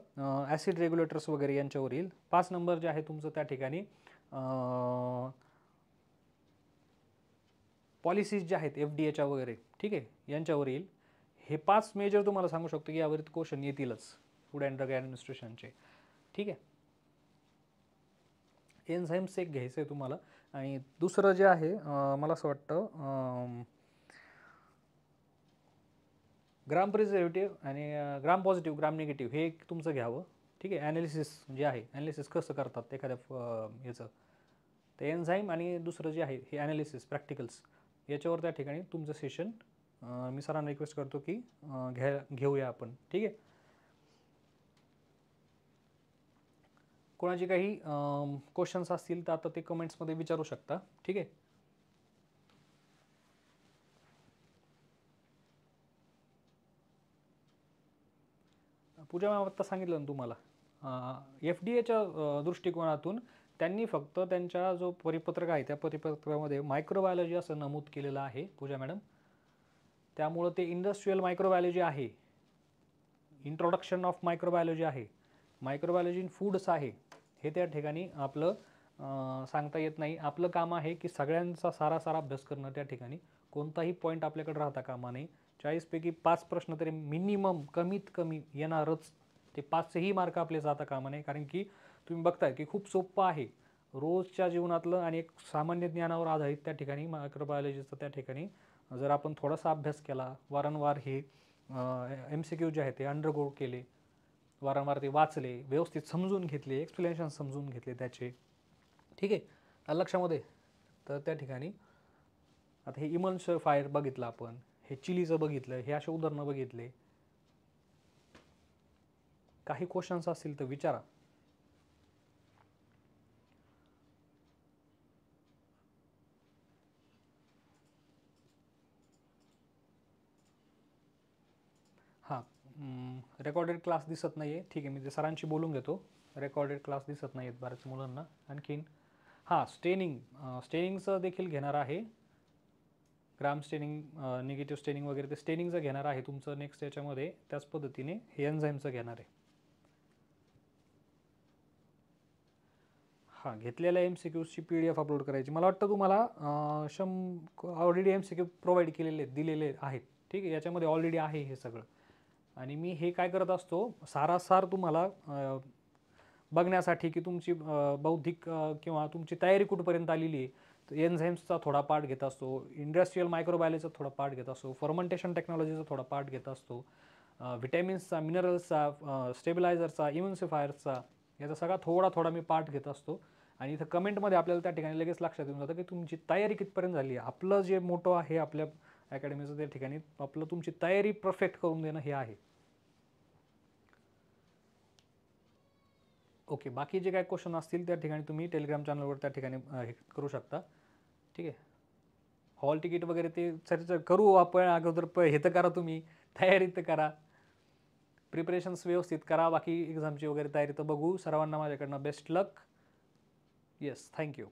A: ॲसिड रेग्युलेटर्स वगैरे यांच्यावर येईल. 5 नंबर जे आहे तुमचं त्या ठिकाणी पॉलिसीज ज्या आहेत FDA वगैरे, ठीक आहे, यांच्यावर येईल. हे 5 मेजर तुम्हाला सांगू शकतो की यावरती क्वेश्चन येतीलच फूड अँड ड्रग ॲडमिनिस्ट्रेशनचे, ठीक आहे. एन्झाईम्स एक घ्यायचं आहे तुम्हाला. आणि दुसरं जे आहे मला असं वाटतं ग्राम प्रिझर्वेटिव्ह आणि ग्राम पॉझिटिव्ह ग्राम निगेटिव्ह हे एक तुमचं घ्यावं, ठीक आहे. ॲनालिसिस जे आहे, ॲनालिसिस कसं करतात एखाद्या याचं, ते एन्झाईम आणि दुसरं जे आहे हे ॲनालिसिस प्रॅक्टिकल्स, याच्यावर त्या ठिकाणी तुमचं सेशन मी सरांना रिक्वेस्ट करतो की घेऊया आपण, ठीक आहे. कोणाचे काही क्वेश्चन्स असतील तर आता ते कमेंट्समध्ये विचारू शकता, ठीक आहे. पूजा मॅम आत्ता सांगितलं ना तुम्हाला, FDA दृष्टिकोनातून त्यांनी फक्त त्यांच्या जो परिपत्रक आहे त्या परिपत्रकामध्ये मायक्रोबायोलॉजी असं नमूद केलेलं आहे पूजा मॅडम. त्यामुळं ते इंडस्ट्रियल मायक्रोबायोलॉजी आहे, इंट्रोडक्शन ऑफ मायक्रोबायोलॉजी आहे, मायक्रोबायोलॉजी इन फूड्स आहे, हे त्या ठिकाणी आपलं सांगता येत नाही. आपलं काम आहे की सगळ्यांचा सारासार अभ्यास करणं त्या ठिकाणी. कोणताही पॉईंट आपल्याकडे राहता कामा नये. 40पैकी 5 प्रश्न तरी मिनिमम कमीत कमी येणारच. ते 5ही मार्क आपले जाता कामा नये, कारण की तुम्ही बघताय की खूप सोपं आहे रोजच्या जीवनातलं आणि एक सामान्य ज्ञानावर आधारित त्या ठिकाणी मायक्रोबायोलॉजीचं. त्या ठिकाणी जर आपण थोडासा अभ्यास केला, वारंवार हे MCQ जे आहेत ते अंडरगो केले, वारंवार ते वाचले, व्यवस्थित समजून घेतले, एक्सप्लेनेशन समजून घेतले त्याचे, ठीक आहे, लक्षामध्ये, तर त्या ठिकाणी आता हे इमल्सिफायर बघितलं आपण, हे चिलीचं बघितलं, हे असे उदाहरणं बघितले. काही क्वेश्चन्स असतील तर विचारा. हां, रेकॉर्डेड क्लास दिसत नाही आहे, ठीक आहे, मी ते सरांशी बोलून घेतो. रेकॉर्डेड क्लास दिसत नाही आहेत बऱ्याच मुलांना. आणखीन हां, स्टेनिंगचं देखील घेणार आहे, ग्राम स्टेनिंग, निगेटिव्ह स्टेनिंग वगैरे, ते स्टेनिंगचं घेणार आहे तुमचं नेक्स्ट याच्यामध्ये. त्याच पद्धतीने हे एन्झाईमचं घेणार आहे. हां, घेतलेल्या MCQची PDF अपलोड करायची. मला वाटतं तुम्हाला ऑलरेडी MCQ प्रोव्हाइड केलेले दिलेले आहेत, ठीक आहे. याच्यामध्ये ऑलरेडी आहे हे सगळं. आणि मी हे काय करत असतो, सारासार तुम्हाला बघण्यासाठी की तुमची बौद्धिक किंवा तुमची तयारी कुठपर्यंत आलेली आहे. तर एन्झाईम्सचा थोडा पार्ट घेत असतो, इंडस्ट्रियल मायक्रोबायोलॉजीचा थोडा पार्ट घेत असतो, फर्मेंटेशन टेक्नॉलॉजीचा थोडा पार्ट घेत असतो, व्हिटॅमिन्सचा, मिनरल्सचा, स्टेबिलायझरचा, इम्युनिफायर्सचा, याचा सगळा थोडा थोडा मी पार्ट घेत असतो. आणि इथं कमेंटमध्ये आपल्याला त्या ठिकाणी लगेच लक्षात येऊन जातं की तुमची तयारी कितपर्यंत झाली आहे. आपलं जे मोटो आहे आपल्या अकॅडमीचं, त्या ठिकाणी आपलं तुमची तयारी परफेक्ट करून देणं हे आहे. ओके, बाकी जे काय क्वेश्चन असतील त्या ठिकाणी तुम्ही टेलिग्राम चॅनलवर त्या ठिकाणी हे करू शकता, ठीक आहे. हॉल तिकीट वगैरे ते चर्चा करू आपण अगोदर. हे तर करा, तुम्ही तयारी तर करा, प्रिपरेशन्स व्यवस्थित करा. बाकी एक्झामची वगैरे तयारी तर बघू. सर्वांना माझ्याकडनं बेस्ट लक. Yes, thank you.